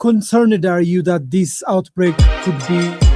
concerned are you that this outbreak could be?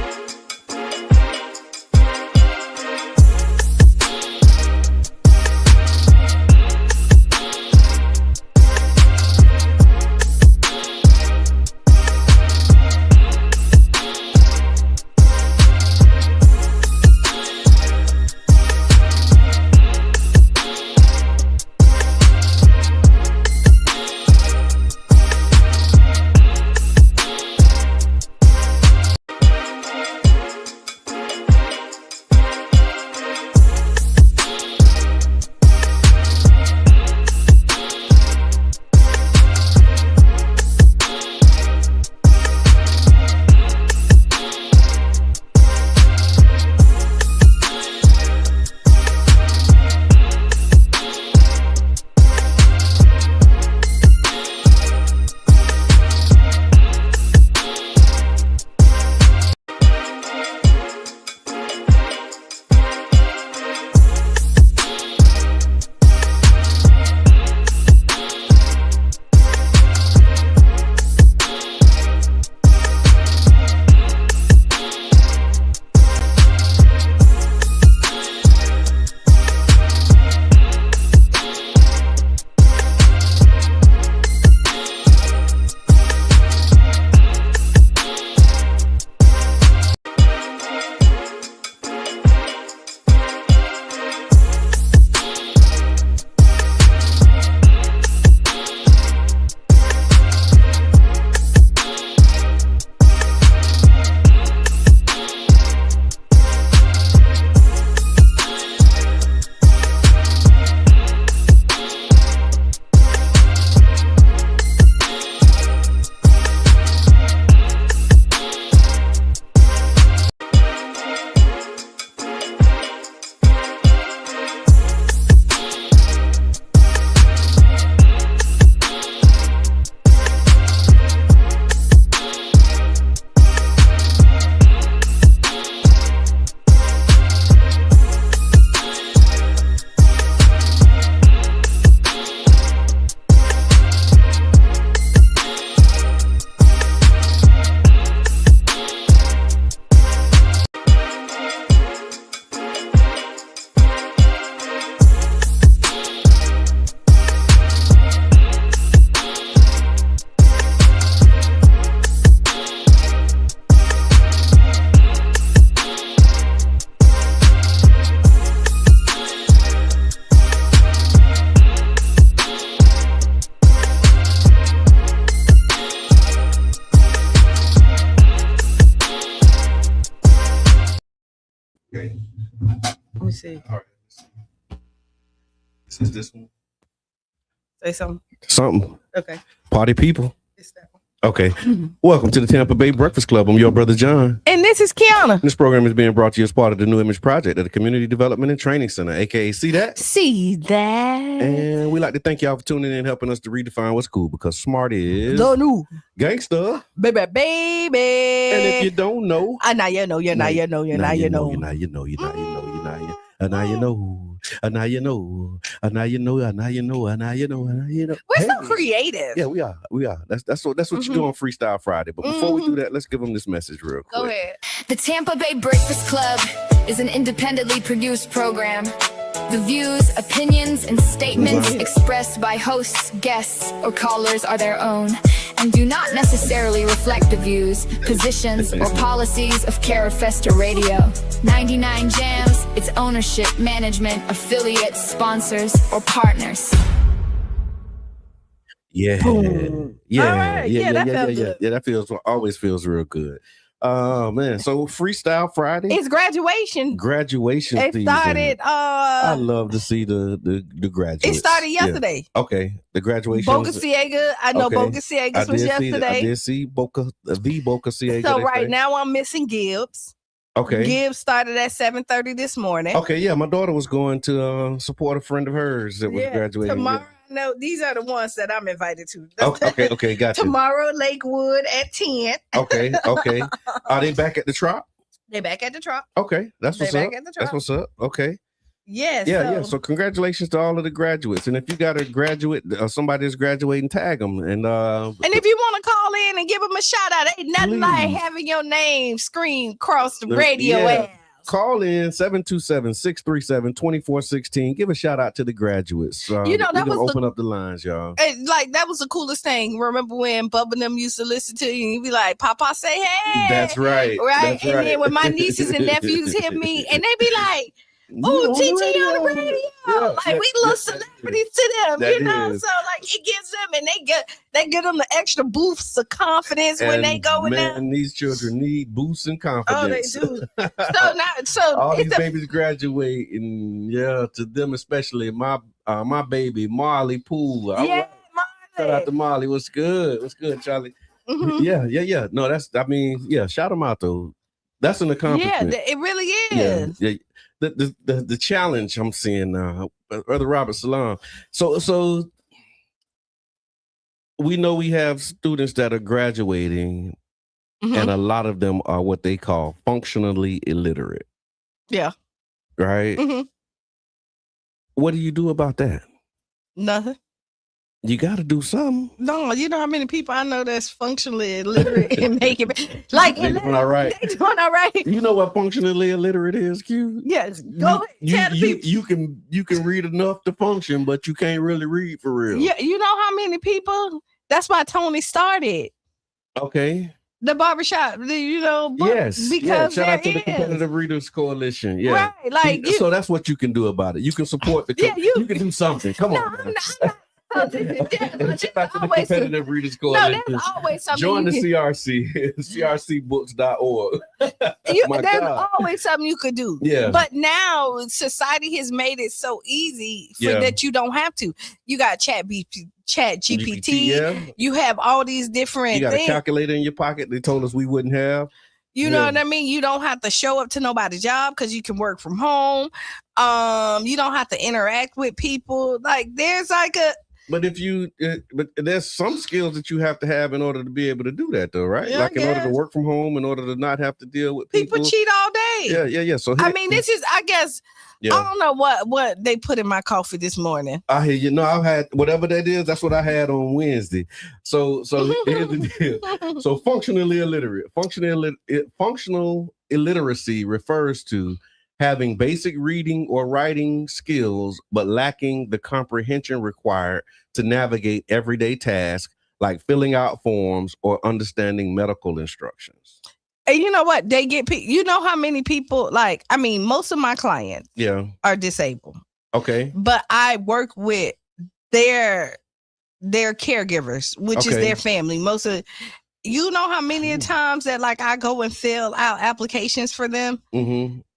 Okay. Let me see. All right. This is this one. Say something. Something. Okay. Party people. It's that one. Okay. Welcome to the Tampa Bay Breakfast Club. I'm your brother John. And this is Qiana. This program is being brought to you as part of the New Image Project at the Community Development and Training Center, aka See That? See that? And we like to thank y'all for tuning in and helping us to redefine what's cool, because smart is The new gangster. baby. And if you don't know, now you know. now you know. And now you know. We're so creative. Yeah, we are. That's what you do on Freestyle Friday. But before we do that, let's give them this message real quick. Go ahead. The Tampa Bay Breakfast Club is an independently produced program. The views, opinions, and statements expressed by hosts, guests, or callers are their own and do not necessarily reflect the views, positions, or policies of Carafesta Radio. 99 Jams, its ownership, management, affiliates, sponsors, or partners. Yeah. Boom. Yeah. All right. Yeah, that felt good. Yeah, that always feels real good. Man, so Freestyle Friday. It's graduation. Graduation It season. started. I love to see the graduates. It started yesterday. Yeah. Okay, the graduation. Boca Ciega. I know Okay. Boca Ciegas was yesterday. I did see Boca Ciega. So right now I'm missing Gibbs. Okay. Gibbs started at 7:30 this morning. Okay, yeah, my daughter was going to support a friend of hers that was graduating. Tomorrow, no, these are the ones that I'm invited to. Okay, gotcha. Tomorrow, Lakewood at 10. Okay. Are they back at the Trop? They back at the Trop. Okay, that's what's They up. back at the That's Trop. what's up. Okay. Yes. Yeah. So congratulations to all of the graduates. And if you got a graduate, somebody that's graduating, tag them. And if you want to call in and give them a shout out, ain't nothing like Please. having your name screamed across the radio. Yeah. Call in 727-637-2416. Give a shout out to the graduates. That was open up the lines, y'all. Like that was the coolest thing. Remember when Bubba and them used to listen to you and you'd be like, Papa say hey. That's right. Right. And then when my nieces and nephews hit me and they be like, oh, TT on the radio. Yeah, we little celebrities to them, that is. So it gives them and they get them the extra boosts of confidence when they go in there. And these children need boosts and confidence. Oh, they do. So all these babies graduate, and to them especially. My baby Marley Poole. Marley. Shout out to Marley. What's good? What's good, Charlie? Mm-hmm. Yeah. No, shout them out though. That's an accomplishment. Yeah, it really is. Yeah. The challenge I'm seeing now, Brother Robert Salam. So we know we have students that are graduating, and a lot of them are what they call functionally illiterate. Yeah. Right? Mm-hmm. What do you do about that? Nothing. You got to do something. No, you know how many people I know that's functionally illiterate and make it they're doing all right. They doing all right. You know what functionally illiterate is, Q? Yes. Go ahead. You can read enough to function, but you can't really read for real. Yeah, you know how many people? That's why Tony started. Okay. The barbershop, yes, because shout out to the Competitive Readers Coalition. Yeah, right. So that's what you can do about it. You can support the. You can do something. Come on. I'm not. Shout out to the Competitive Readers Coalition. There's always something. Join the CRC, crcbooks.org. There's always something you could do. Yeah. But now society has made it so easy that you don't have to. You got Chat GPT. Yeah. You have all these different things. You got things. a calculator in your pocket they told us we wouldn't have. You know what I mean? You don't have to show up to nobody's job because you can work from home. You don't have to interact with people. There's But but there's some skills that you have to have in order to be able to do that, though, right? Yeah, in order to work from home, in order to not have to deal with people. People cheat all day. Yeah. So this is, I guess, I don't know what they put in my coffee this morning. I hear you. No, I've had whatever that is. That's what I had on Wednesday. So here's the deal. So functionally illiterate. Functional illiteracy refers to having basic reading or writing skills, but lacking the comprehension required to navigate everyday tasks like filling out forms or understanding medical instructions. And you know what? They get, you know how many people, most of my clients are disabled. Okay. But I work with their caregivers, which is their family. You know how many times that I go and fill out applications for them,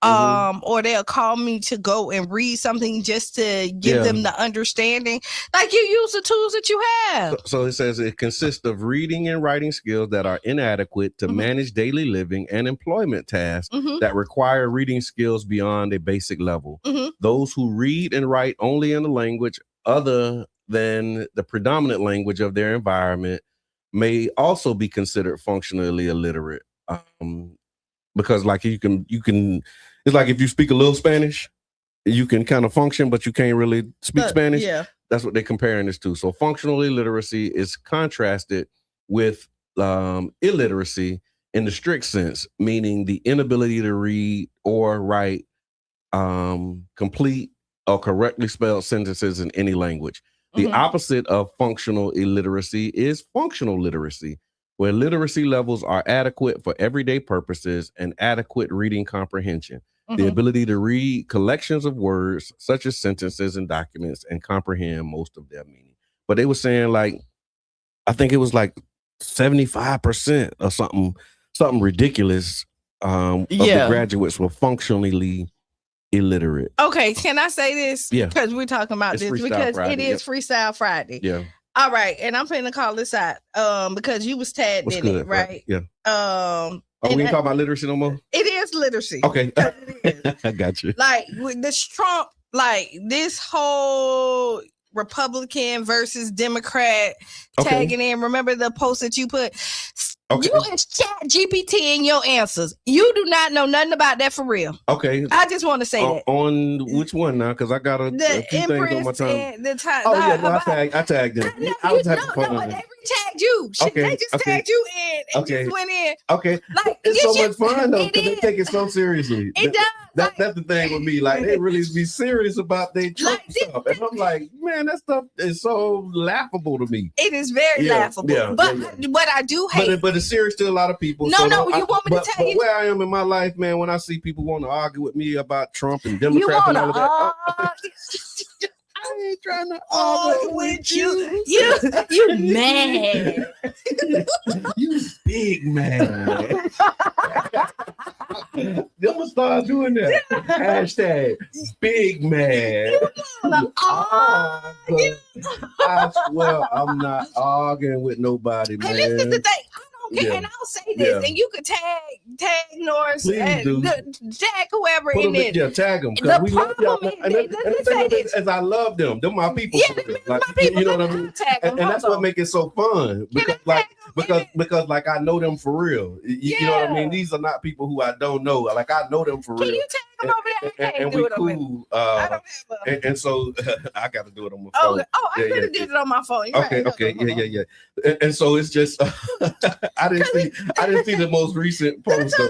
or they'll call me to go and read something just to give them the understanding. You use the tools that you have. So it says it consists of reading and writing skills that are inadequate to manage daily living and employment tasks that require reading skills beyond a basic level. Those who read and write only in a language other than the predominant language of their environment may also be considered functionally illiterate, because you can it's like if you speak a little Spanish, you can kind of function, but you can't really speak Spanish. Yeah, that's what they're comparing this to. So functional illiteracy is contrasted with illiteracy in the strict sense, meaning the inability to read or write complete or correctly spelled sentences in any language. The opposite of functional illiteracy is functional literacy, where literacy levels are adequate for everyday purposes and adequate reading comprehension. The ability to read collections of words, such as sentences and documents, and comprehend most of their meaning. But they were saying I think it was 75% or something ridiculous of the graduates were functionally illiterate. Okay, can I say this? Yeah. Because we're talking about It's this Freestyle because Friday, it is Freestyle Friday. Yeah. All right, and I'm finna call this out because you was tagged What's in good, it, right? Yeah. We ain't talking about literacy no more? It is literacy. Okay. It is. I got you. With this Trump, this whole Republican versus Democrat tagging in. Remember the post that you put? Okay. You is Chat GPT in your answers. You do not know nothing about that for real. Okay. I just want to say that. On which one now? Because I got a few things on my time. Oh yeah, no, I tagged them. I was having fun. No, they tagged you. They just tagged you in and just went in. Okay. Like, it's so much fun though because they take it so seriously. It does. That's the thing with me. Like they really be serious about their Trump stuff, and I'm like, man, that stuff is so laughable to me. It is very laughable. Yeah, but what I do hate, but it's serious to a lot of people. No, you want me to tell you? But where I am in my life, man, when I see people want to argue with me about Trump and Democrats and all of that. I ain't trying to argue with you. You mad. You big man. I'm gonna start doing that. Hashtag big man. I swear I'm not arguing with nobody, man. And this is the thing. Okay, and I'll say this, and you could tag Norris, tag whoever in it. Yeah, tag them. The we love y'all. And the thing is, I love them. They're my people. Yeah, like, my people. You know what I mean? And that's what makes it so fun because like I know them for real. You know what I mean? These are not people who I don't know. Like I know them for real. Can you tag them over there? And we cool. And so I got to do it on my phone. I could have did it on my phone. Okay. Yeah. And so it's just. I didn't see the most recent post though.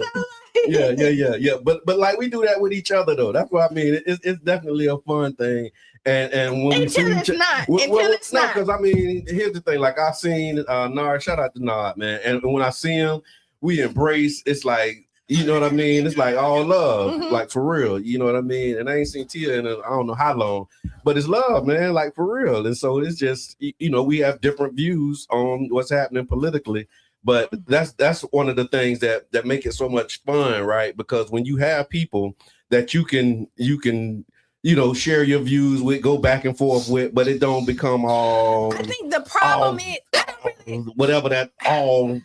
Yeah. But like we do that with each other though. That's what I mean. It's definitely a fun thing. And when until it's not. Because I mean, here's the thing. Like I seen Nard. Shout out to Nard, man. And when I see him, we embrace. It's like. You know what I mean? It's like all love, like for real. You know what I mean? And I ain't seen Tia in I don't know how long, but it's love, man, like for real. And so it's just, you know, we have different views on what's happening politically, but that's one of the things that make it so much fun, right? Because when you have people that you can you know, share your views with, go back and forth with, but it don't become all. I think the problem is whatever that all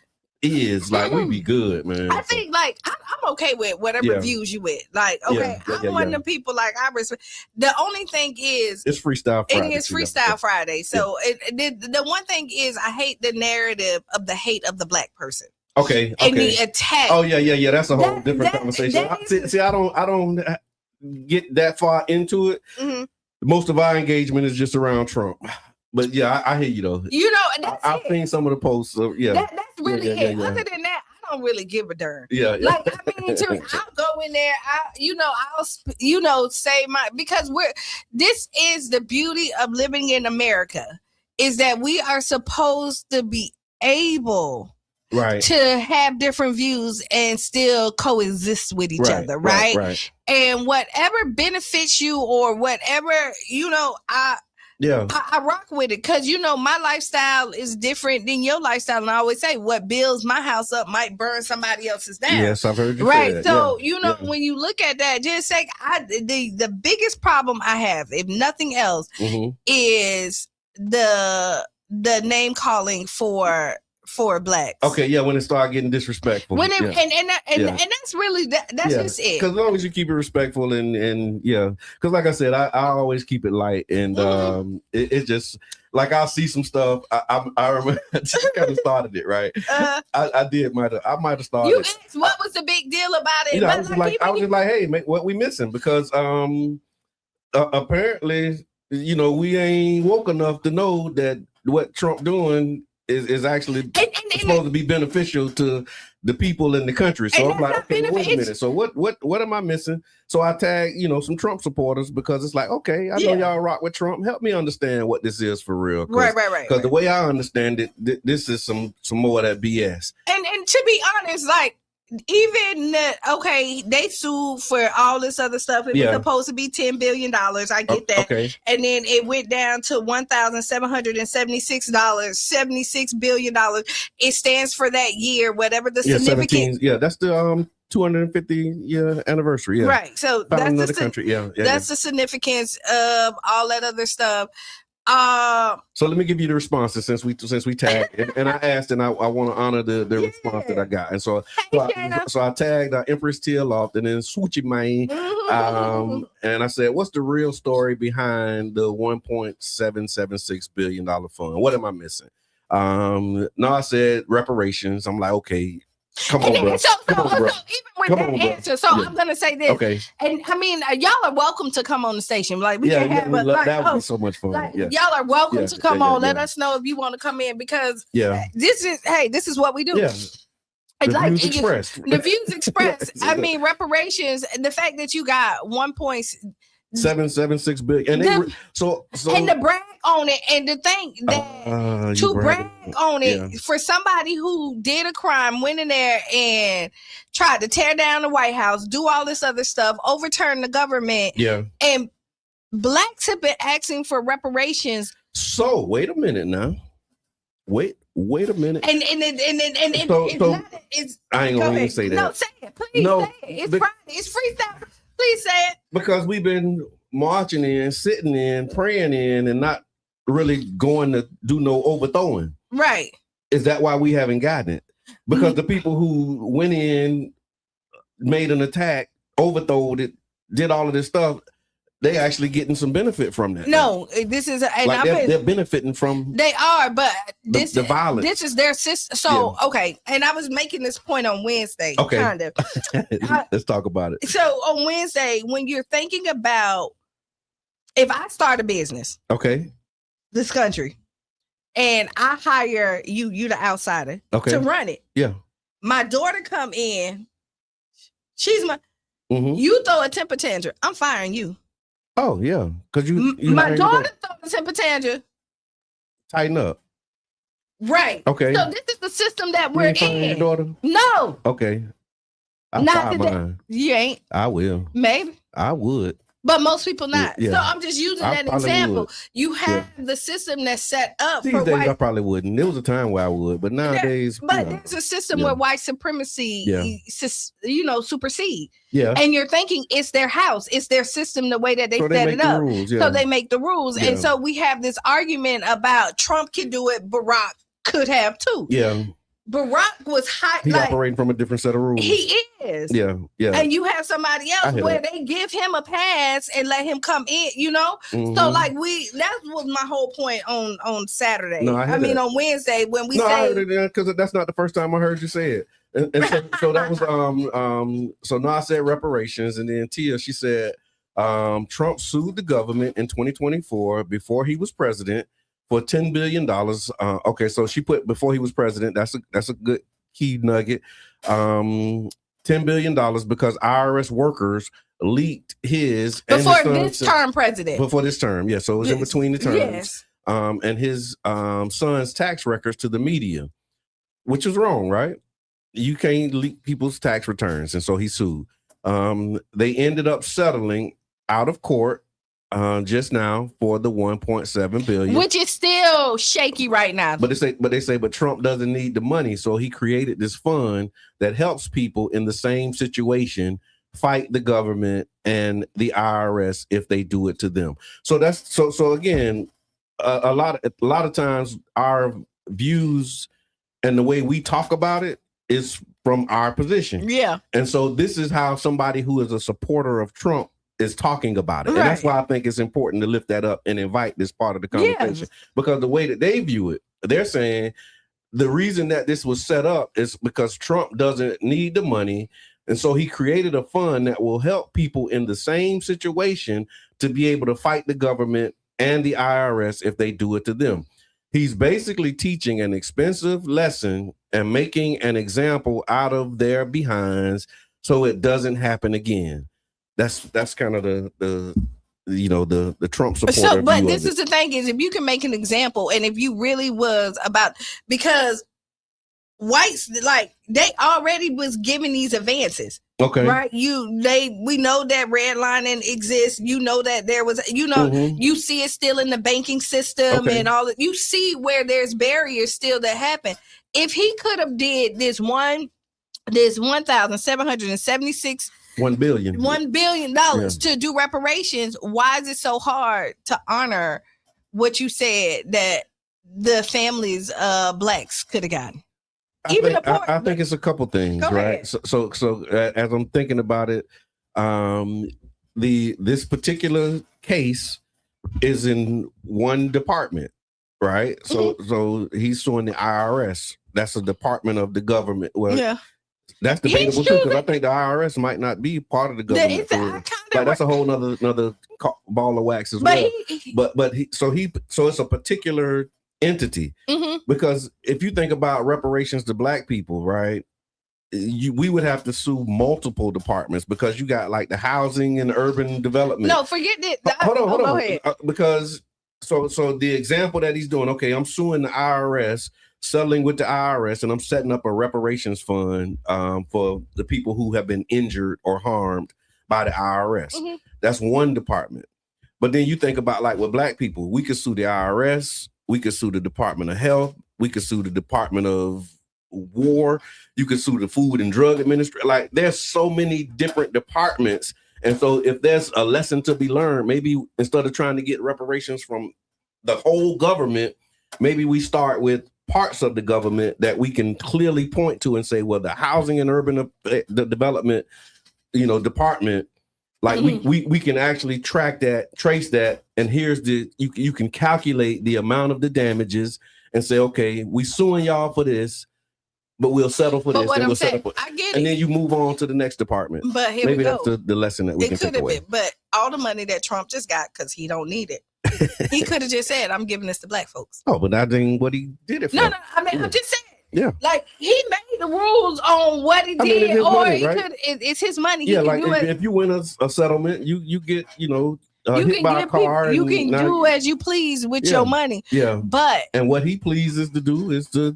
is like we be good, man. I think like I'm okay with whatever views you with. Like, okay, I'm one of the people like I respect. The only thing is it's Freestyle Friday. It is Freestyle Friday. So the one thing is I hate the narrative of the hate of the black person. Okay. And the attack. Oh yeah. That's a whole different conversation. See, I don't get that far into it. Most of our engagement is just around Trump. But yeah, I hear you though. You know, I've seen some of the posts. So yeah, that's really it. Other than that, I don't really give a darn. Yeah. Like I mean, I'll go in there. I'll say because this is the beauty of living in America is that we are supposed to be able. Right. To have different views and still coexist with each other, right? And whatever benefits you or whatever, I rock with it because my lifestyle is different than your lifestyle, and I always say what builds my house up might burn somebody else's down. Yes, I've heard you say that. So when you look at that, just say the biggest problem I have, if nothing else, is the name calling for blacks. Okay, yeah, when it start getting disrespectful. And that's really that's just it. Because as long as you keep it respectful and because like I said, I always keep it light and it's just like I'll see some stuff. I remember I just kind of started it, right? I might have started. You asked what was the big deal about it? I was just like, hey, what we missing? Because apparently, we ain't woke enough to know that what Trump doing is actually supposed to be beneficial to the people in the country. So I'm like, okay, wait a minute. So what am I missing? So I tag, some Trump supporters because it's like, okay, I know y'all rock with Trump. Help me understand what this is for real. Right. Because the way I understand it, this is some more of that BS. And to be honest, like, even they sued for all this other stuff. It was supposed to be $10 billion. I get that. Okay. And then it went down to $1,776, $76 billion. It stands for that year, whatever the significance. That's the 250 year anniversary. Yeah. Right. So that's another country. That's the significance of all that other stuff. So let me give you the responses since we tagged and I asked and I want to honor the response that I got. And so I tagged Empress Tia Loft and then Switchy Man. And I said, what's the real story behind the $1.776 billion fund? What am I missing? No, I said reparations. I'm like, okay, come on, bro. So even with that answer, I'm gonna say this. Okay. And I mean, y'all are welcome to come on the station. Like we can have that would be so much fun. Like, y'all are welcome to come on. Let us know if you want to come in because this is what we do. Yeah. The views expressed. The views expressed. I mean, reparations. The fact that you got 1.776 billion, and and to brag on it, and to think that to brag on it for somebody who did a crime, went in there and tried to tear down the White House, do all this other stuff, overturn the government, and blacks have been asking for reparations. So wait a minute now. Wait a minute. And I ain't gonna even say that. No, say it, please. Say it. It's Friday. It's freestyle. Please say it. Because we've been marching in, sitting in, praying in, and not really going to do no overthrowing. Right. Is that why we haven't gotten it? Because the people who went in, made an attack, overthrowed it, did all of this stuff, they actually getting some benefit from that. No, this is they're benefiting from. They are, but the violence. This is their system. So okay, and I was making this point on Wednesday. Okay, kind of. Let's talk about it. So on Wednesday, when you're thinking about if I start a business, this country, and I hire you the outsider, to run it. Yeah, my daughter come in. She's my. You throw a temper tantrum, I'm firing you. Oh yeah, because you my daughter throw a temper tantrum. Tighten up. Right. Okay. So this is the system that we're in. Your daughter? No. Okay. Not today. You ain't. I will. Maybe. I would. But most people not. Yeah. So I'm just using that example. You have the system that's set up. These days I probably wouldn't. There was a time where I would, but nowadays. There's a system where white supremacy, supersede. Yeah. And you're thinking it's their house, it's their system, the way that they set it up. So they make the rules. And so we have this argument about Trump can do it, Barack could have too. Yeah. Barack was hot. He's operating from a different set of rules. He is. Yeah. And you have somebody else where they give him a pass and let him come in, So that was my whole point on Saturday. No, I mean on Wednesday when we I heard it because that's not the first time I heard you say it. And so that was so now I said reparations, and then Tia, she said Trump sued the government in 2024 before he was president for $10 billion. Okay, so she put before he was president. That's a good key nugget. $10 billion because IRS workers leaked his before this term president. Before this term, yeah. So it was in between the terms. Yes. And his son's tax records to the media, which is wrong, right? You can't leak people's tax returns, and so he sued. They ended up settling out of court just now for the 1.7 billion, which is still shaky right now. But they say Trump doesn't need the money, so he created this fund that helps people in the same situation fight the government and the IRS if they do it to them. So that's so again, a lot of times our views and the way we talk about it is from our position. Yeah. And so this is how somebody who is a supporter of Trump is talking about it. Right. And that's why I think it's important to lift that up and invite this part of the conversation. Because the way that they view it, they're saying the reason that this was set up is because Trump doesn't need the money. And so he created a fund that will help people in the same situation to be able to fight the government and the IRS if they do it to them. He's basically teaching an expensive lesson and making an example out of their behinds so it doesn't happen again. That's kind of the Trump supporter. So, but this is the thing is if you can make an example and if you really was about because whites they already was giving these advances. Okay. Right. We know that redlining exists. You know that there was, you see it still in the banking system and all that. You see where there's barriers still that happen. If he could have did this $1,776 $1 billion to do reparations, why is it so hard to honor what you said that the families blacks could have gotten? I think it's a couple things, right? So as I'm thinking about it, this particular case is in one department, right? So he's suing the IRS. That's a department of the government. Well, yeah. That's debatable too, because I think the IRS might not be part of the government. Like that's a whole nother ball of wax as well. So it's a particular entity, because if you think about reparations to Black people, right? We would have to sue multiple departments, because you got like the housing and urban development. No, forget that. Hold on. Go ahead. Because so the example that he's doing, okay, I'm suing the IRS, settling with the IRS, and I'm setting up a reparations fund for the people who have been injured or harmed by the IRS. That's one department. But then you think about, like, with Black people, we could sue the IRS, we could sue the Department of Health, we could sue the Department of War, you could sue the Food and Drug Administration. Like, there's so many different departments. And so if there's a lesson to be learned, maybe instead of trying to get reparations from the whole government, maybe we start with parts of the government that we can clearly point to and say, well, the housing and urban development, department, like we can actually track that, trace that, and here's you can calculate the amount of the damages and say, okay, we suing y'all for this, but we'll settle for this. And we'll settle for, I get it. And then you move on to the next department. But here maybe we go. That's the lesson that we can take away. But all the money that Trump just got, because he don't need it. He could have just said, I'm giving this to Black folks. Oh, but that ain't what he did it for. No, I mean, I'm just saying. Yeah. Like, he made the rules on what he did, it's or money, he right? could. It's his money. Yeah, he like can do if you win a settlement, you get, you hit can by a car. you can do as you please with your money. Yeah. But and what he pleases to do is to,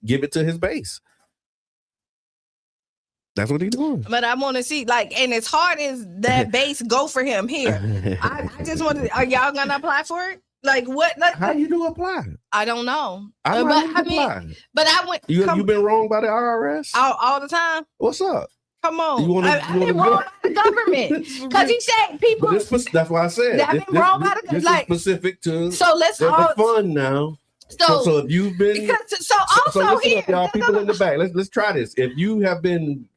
give it to his base. That's what he's doing. But I want to see, like, and as hard as that base go for him here, I just want to. Are y'all gonna apply for it? Like what? How you do apply? I don't know. I went. You been wronged by the IRS all the time. What's up? Come on. I've been wronged by the government, because he said people. That's why I said I've been wronged by the government. Like, specific to. So let's all fun now. So if you've been also here, y'all people in the back, let's try this. If you have been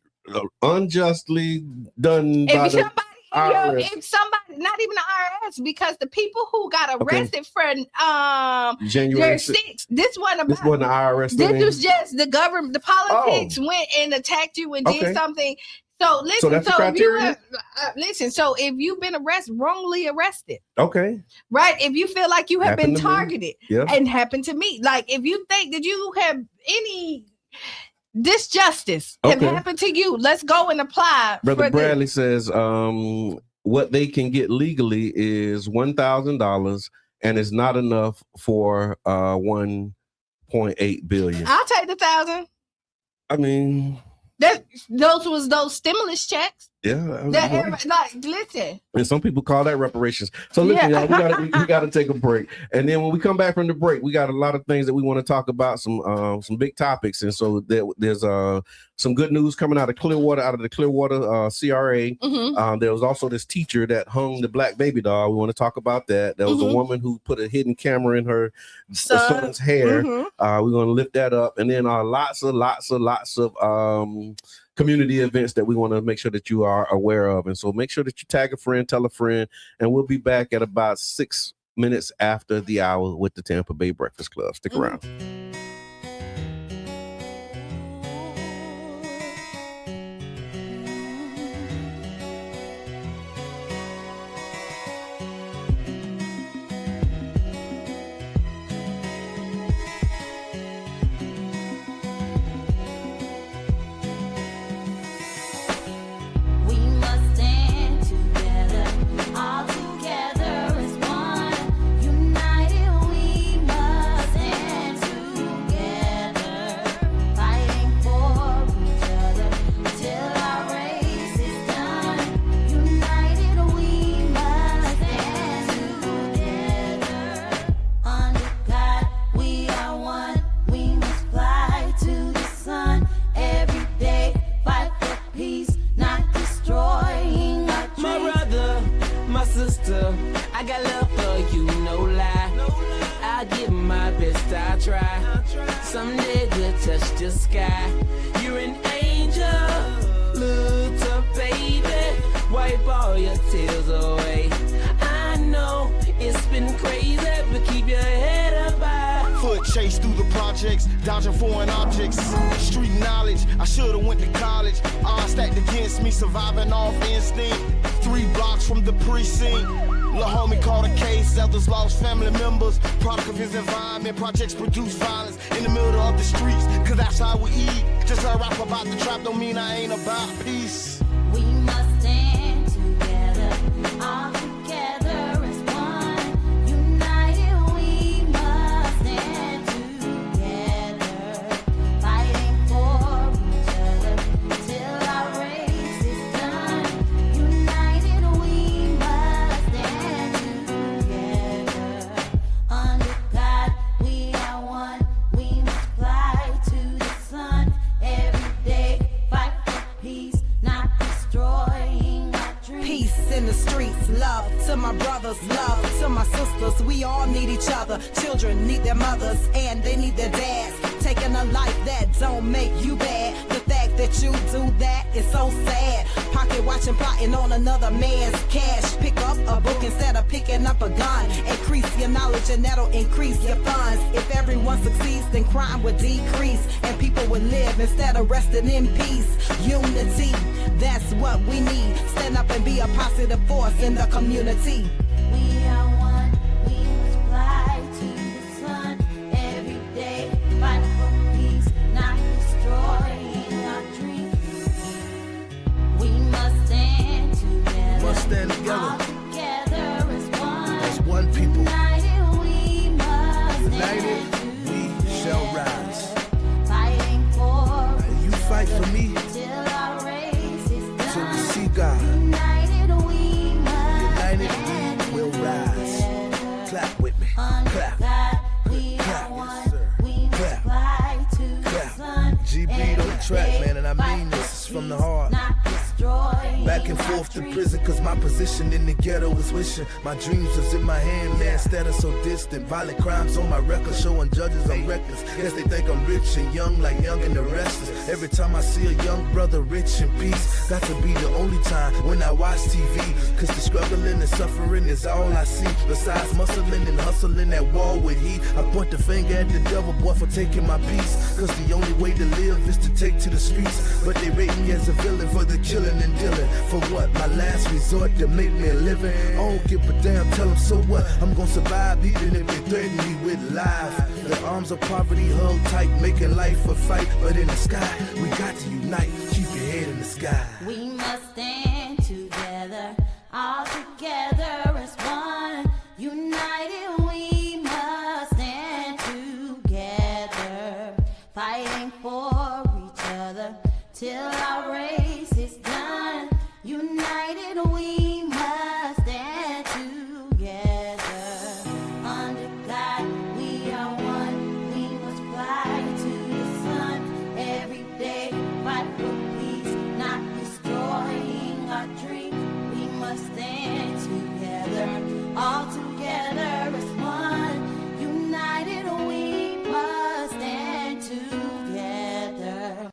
unjustly done by the IRS. If somebody, not even the IRS, because the people who got arrested for January 6th, this wasn't the IRS. This was just the government. The politics went and attacked you and did something. So listen, so that's the criteria? So if you've been wrongly arrested, okay, right? If you feel like you have been targeted, and happened to me, like if you think that you have any disjustice have happened to you, let's go and apply. Brother Bradley says what they can get legally is $1,000, and it's not enough for 1.8 billion. I'll take the 1,000. I mean, those stimulus checks. Yeah, listen. And some people call that reparations. So listen, y'all, we gotta take a break. And then when we come back from the break, we got a lot of things that we want to talk about, some big topics. And so there's some good news coming out of Clearwater, out of the Clearwater CRA. There was also this teacher that hung the black baby doll. We want to talk about that. There was a woman who put a hidden camera in her son's hair. We're going to lift that up. And then lots of community events that we want to make sure that you are aware of. And so make sure that you tag a friend, tell a friend, and we'll be back at about 6 minutes after the hour with the Tampa Bay Breakfast Club. Stick around. I got love for you, no lie. I give my best, I try. Someday we'll touch the sky. You're an angel, little baby. Wipe all your tears away. I know it's been crazy, but keep your head up. Chase through the projects, dodging foreign objects. Street knowledge, I should've went to college. Odds stacked against me, surviving off instinct. 3 blocks from the precinct. Lil' homie caught a case, others lost family members. Product of his environment, projects produce violence in the middle of the streets, cause that's how we eat. Just I rap about the trap don't mean I ain't about peace. We must stand together, all together as one. United we must stand together, fighting for each other till our race is done. United we must stand together. Under God we are one. We must fly to the sun every day, fight for peace, not destroying our dreams. Peace in the streets, love to my brothers, love to my sisters. We all need each other. Children need their mothers and they need their dads. Taking a life that don't make you bad. The fact that you do that is so sad. Pocket watching, plotting on another man's cash. Pick up a book instead of picking up a gun. Increase your knowledge and that'll increase your funds. If everyone succeeds, then crime would decrease and people would live instead of resting in peace. Unity, that's what we need. Stand up and be a positive force in the community. We are one, we must fly to the sun every day, fight for peace, not destroying our dreams. We must stand together, Must stand together. all together as one. As one people. United we must United, stand we shall rise. fighting for You fight for me till our race is till we done. see God. United we must United stand we will rise. together. Clap with me. Under Clap. God, we Clap. are Yes, one. sir. We must Clap. fly to the Clap. sun. G beat on the Every track, day, man, and I fight mean this. for It's from the peace, heart. not destroying Back and our forth to dreams. prison, cause my position in the ghetto is wishing. My dreams was in my hand, man, instead of so distant. Violent crimes on my record, showing judges I'm reckless. Guess they think I'm rich and young, like Young and the Restless. Every time I see a young brother rich in peace, got to be the only time when I watch TV. Cause the struggling and suffering is all I see. Besides muscling and hustling at war with heat, I point the finger at the devil, boy, for taking my peace. Cause the only way to live is to take to the streets. But they rate me as a villain for the killing and dealing. For what? My last resort to make me a living. I don't give a damn, tell them so what? I'm gonna survive even if they threaten me with life. The arms of poverty held tight, making life a fight. But in the sky, we got to unite. Keep your head in the sky. We must stand together, all together as one. United we must stand together, fighting for each other till our race is done. United we must stand together. Under God we are one. We must fly to the sun every day, fight for peace, not destroying our dreams. We must stand together, all together as one. United we must stand together.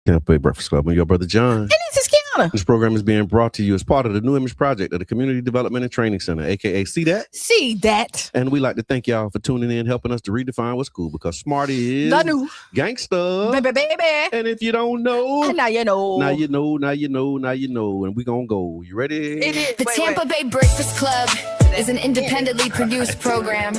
Tampa Breakfast Club. I'm your brother John. And this is Qiana. This program is being brought to you as part of the New Image Project of the Community Development and Training Center, aka See That. See that. And we like to thank y'all for tuning in, helping us to redefine what's cool, because smart is The new gangsta. baby. And if you don't know, And now you know. now you know, now you know, now you know. And we gonna go. You ready? It is. The Tampa Bay Breakfast Club is an independently produced program.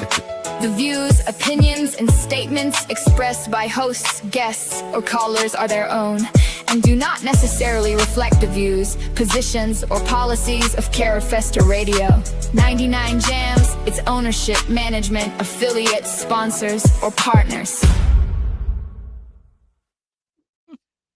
The views, opinions, and statements expressed by hosts, guests, or callers are their own and do not necessarily reflect the views, positions, or policies of Carafesta Radio. 99 Jams, its ownership, management, affiliates, sponsors, or partners.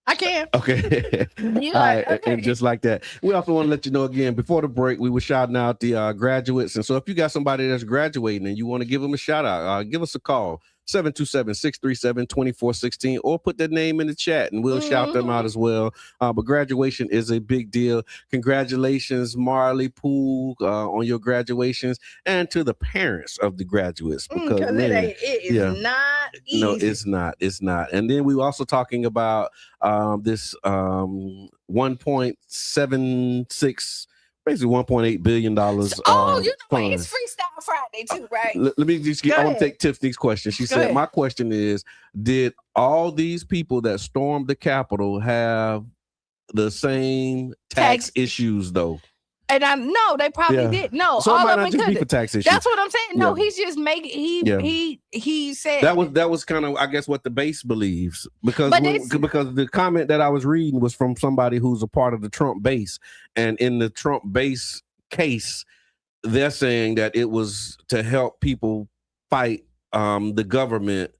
I can. Okay. You All like, right. okay. And just like that, we also want to let you know again, before the break, we were shouting out the graduates. And so if you got somebody that's graduating and you want to give them a shout out, give us a call, 727-637-2416, or put their name in the chat and we'll shout them out as well. But graduation is a big deal. Congratulations, Marley Poole, on your graduations, and to the parents of the graduates. Because it is not easy. No, it's not. It's not. And then we were also talking about this 1.76, basically $1.8 billion. You know what? It's Freestyle Friday too, right? Let me just I want to take Tiffany's question. She said, my question is, did all these people that stormed the Capitol have the same tax issues though? And I know they probably did. No, so all it might of not them just be for couldn't. tax issues. That's what I'm saying. No, he's just making. He said that was kind of, I guess, what the base believes, because the comment that I was reading was from somebody who's a part of the Trump base, and in the Trump base case, they're saying that it was to help people fight the government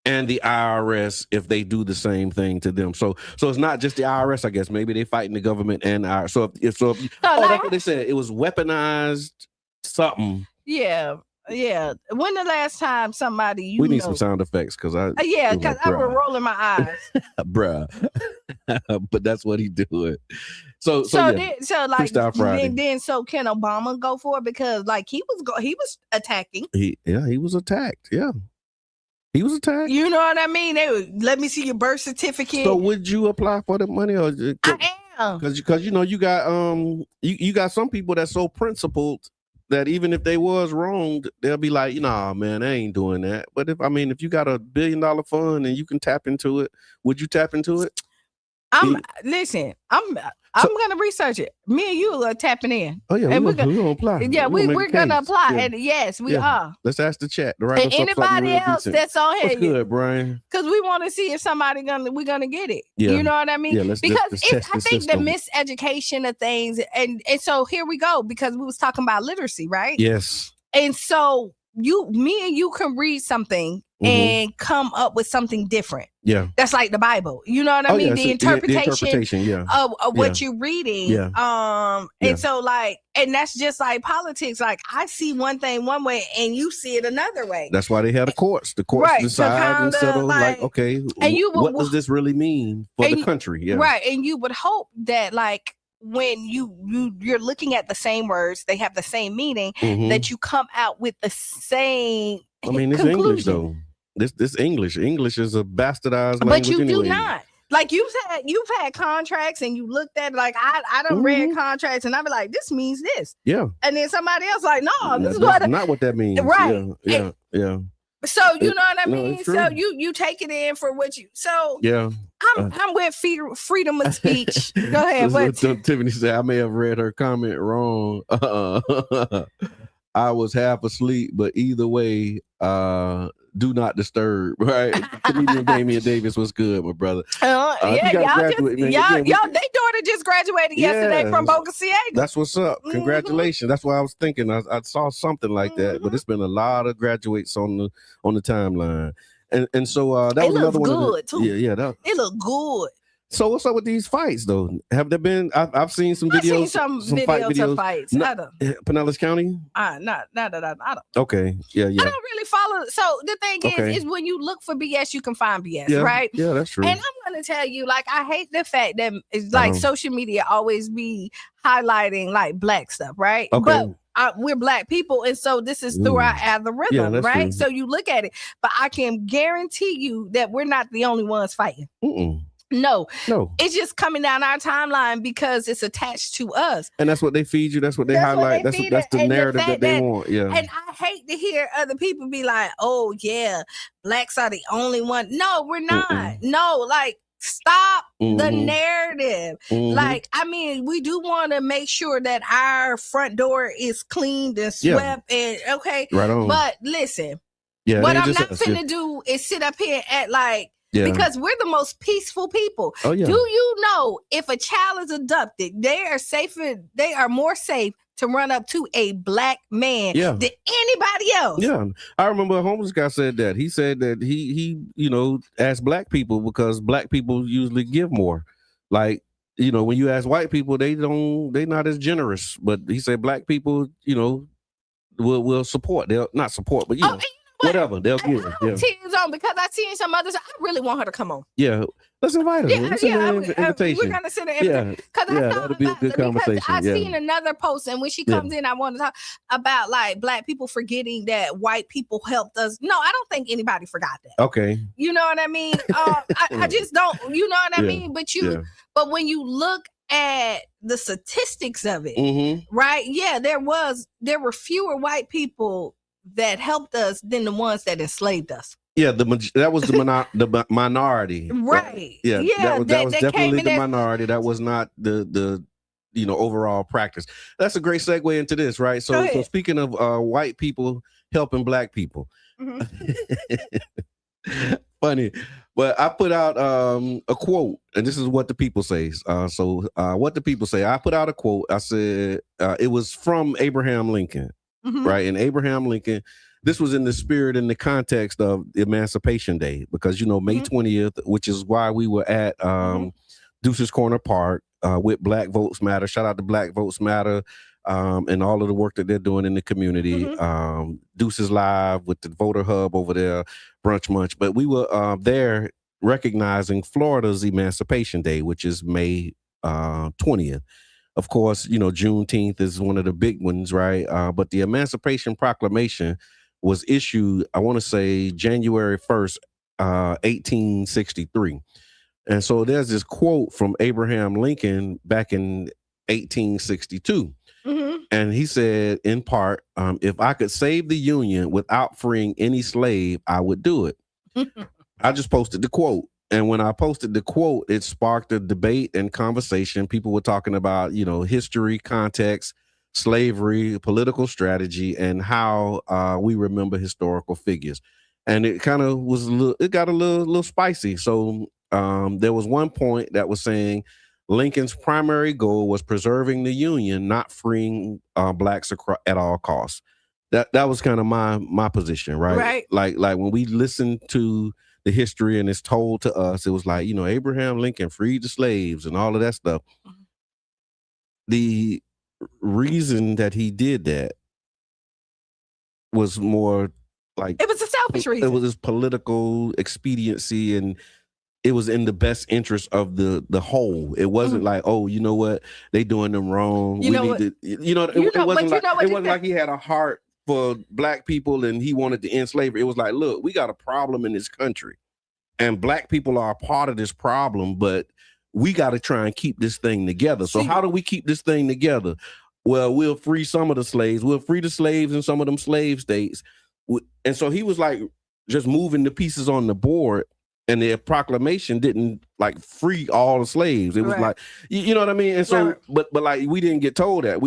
and the IRS if they do the same thing to them. So it's not just the IRS, I guess. Maybe they fighting the government and IRS. So if that's what they said. It was weaponized something. Yeah. Yeah. When the last time somebody we need some sound effects because I because I was rolling my eyes. Bruh. But that's what he doing. So then so can Obama go for it? Because like he was attacking. He was attacked. Yeah. He was attacked. You know what I mean? They would, let me see your birth certificate. So would you apply for the money, or I am? Because you know you got you got some people that's so principled that even if they was wronged, they'll be like, nah, man, I ain't doing that. But if you got $1 billion fund and you can tap into it, would you tap into it? Listen, I'm gonna research it. Me and you are tapping in. Oh yeah, and we're gonna apply. Yeah, we're gonna apply, and yes, we are. Let's ask the chat. And anybody else that's on here, what's good, Brian? Because we want to see if we're gonna get it. Yeah. You know what I mean? Yeah, let's I think the miseducation of things, and so here we go, because we was talking about literacy, right? Yes. And so me and you can read something and come up with something different. Yeah. That's like the Bible. You know what I mean? Yeah. The interpretation of what you're reading. Yeah. And so and that's just like politics. Like I see one thing one way and you see it another way. That's why they had the courts. The courts decide and settle like, okay, and what does this really mean for the country? Yeah. Right. And you would hope that like when you're looking at the same words, they have the same meaning, that you come out with the same it's English though. This English is a bastardized language. But you anyway. do not. Like you've had contracts and you looked at it, like I done read contracts and I be like, this means this. Yeah. And then somebody else like, no, this is not what that means. Right. Yeah. So you know what I mean? So you take it in for what you I'm with freedom of speech. Go ahead. What Tiffany said, I may have read her comment wrong. I was half asleep, but either way, do not disturb, right? Comedian Damian Davis was good, my brother. Y'all their daughter just graduated yesterday from Boca Ciega. That's what's up. Congratulations. That's what I was thinking. I saw something like that, but it's been a lot of graduates on the timeline. And so that was another one. Good too. Yeah, it looked good. So what's up with these fights though? Have there been? I've seen some videos. I've seen some videos of fights. Pinellas County. Not that I don't. Okay. Yeah. I don't really follow. So the thing is when you look for BS, you can find BS, right? Yeah, that's true. And I'm gonna tell you, like, I hate the fact that it's like social media always be highlighting like black stuff, right? Okay. But we're black people, and so this is through our algorithm, right? True. So you look at it, but I can guarantee you that we're not the only ones fighting. No, it's just coming down our timeline because it's attached to us, and that's what they feed you. That's what they highlight. That's the narrative that they want. Yeah, and I hate to hear other people be like, "Oh yeah, blacks are the only one." No, we're not. No, like Stop the Mhm. narrative. Mhm. Like, I mean, we do want to make sure that our front door is cleaned and Yeah. swept and okay. Right on. But listen, Yeah, it what ain't I'm just not us. finna do is sit up here at like, Yeah. because we're the most peaceful people. Oh, yeah. Do you know if a child is abducted, they are more safe to run up to a black man Yeah. than anybody else? Yeah, I remember a homeless guy said that. He said that he asked black people because black people usually give more. Like, when you ask white people, they not as generous. But he said black people, will support. They'll not support, but and you know what? whatever they'll give. Yeah. Tears on because I seen some others. I really want her to come on. Yeah, let's invite her. Let's send her an invitation. We're gonna send an invitation because that'll be a good conversation. I Yeah. seen another post, and when she comes in, I want to talk about like black people forgetting that white people helped us. No, I don't think anybody forgot that. Okay. You know what I mean? I just don't. You know what I mean? But but when you look at the statistics of it, Mm-hmm. right? Yeah, there were fewer white people that helped us than the ones that enslaved us. Yeah, that was the minority, right? Yeah, that was definitely the came in minority. That was not the overall practice. That's a great segue into this, right? So speaking of white people helping black people, funny, but I put out a quote, and this is what the people say. What the people say, I put out a quote. I said it was from Abraham Lincoln. Right. And Abraham Lincoln, this was in the spirit and the context of Emancipation Day, because, May 20th, which is why we were at Deuces Corner Park with Black Votes Matter. Shout out to Black Votes Matter and all of the work that they're doing in the community. Deuces Live with the Voter Hub over there, Brunch Munch. But we were there recognizing Florida's Emancipation Day, which is May 20th. Of course, Juneteenth is one of the big ones, right? But the Emancipation Proclamation was issued, I want to say, January 1st, 1863. And so there's this quote from Abraham Lincoln back in 1862. And he said, in part, if I could save the Union without freeing any slave, I would do it. I just posted the quote. And when I posted the quote, it sparked a debate and conversation. People were talking about, history, context, slavery, political strategy, and how we remember historical figures. And it kind of was it got a little spicy. So there was one point that was saying Lincoln's primary goal was preserving the Union, not freeing blacks at all costs. That was kind of my position, right? Like when we listen to the history and it's told to us, it was like, Abraham Lincoln freed the slaves and all of that stuff. The reason that he did that was more like, it was a selfish reason. It was his political expediency, and it was in the best interest of the whole. It wasn't like, oh, you know what, they doing them wrong. It wasn't like he had a heart for black people and he wanted to end slavery. It was like, look, we got a problem in this country and black people are a part of this problem, but we got to try and keep this thing together. So how do we keep this thing together? Well, we'll free some of the slaves. We'll free the slaves in some of them slave states. And so he was like just moving the pieces on the board, and the proclamation didn't like free all the slaves. It was like, you know what I mean? And so, but like, we didn't get told that.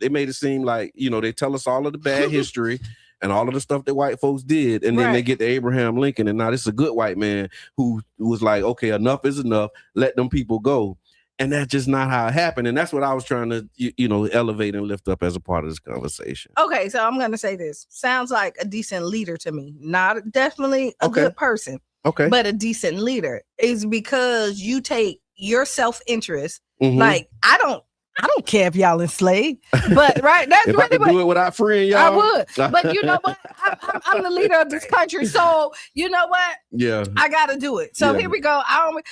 They made it seem like, they tell us all of the bad history and all of the stuff that white folks did. And then they get to Abraham Lincoln, and now this is a good white man who was like, okay, enough is enough. Let them people go. And that's just not how it happened. And that's what I was trying to, elevate and lift up as a part of this conversation. Okay, so I'm going to say this. Sounds like a decent leader to me. Not definitely a good person. Okay. But a decent leader is because you take your self-interest. Like, I don't care if y'all enslaved, but that's if really I could do it without freeing y'all, I would. But you know what? I'm the leader of this country, so you know what? Yeah, I got to do it. So here we go. I'd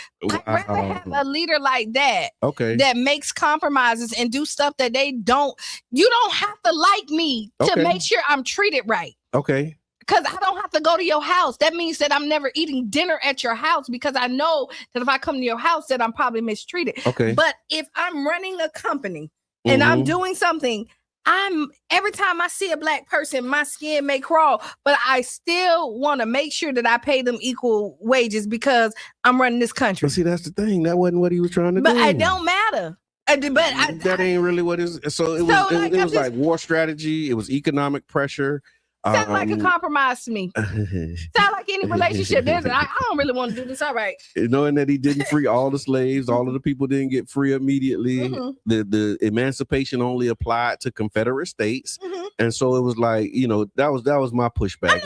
rather have a leader like that. Okay, that makes compromises and do stuff that they don't. You don't have to like me to make sure I'm treated right. Okay. Because I don't have to go to your house. That means that I'm never eating dinner at your house, because I know that if I come to your house that I'm probably mistreated. Okay. But if I'm running a company and I'm doing something, every time I see a black person, my skin may crawl, but I still want to make sure that I pay them equal wages because I'm running this country. But see, that's the thing. That wasn't what he was trying to do. But it don't matter. That ain't really what is. So it was like war strategy. It was economic pressure. Sound like a compromise to me. Sound like any relationship. I don't really want to do this. All right. Knowing that he didn't free all the slaves, all of the people didn't get free immediately. The emancipation only applied to Confederate states, and so it was like, you know, that was my pushback.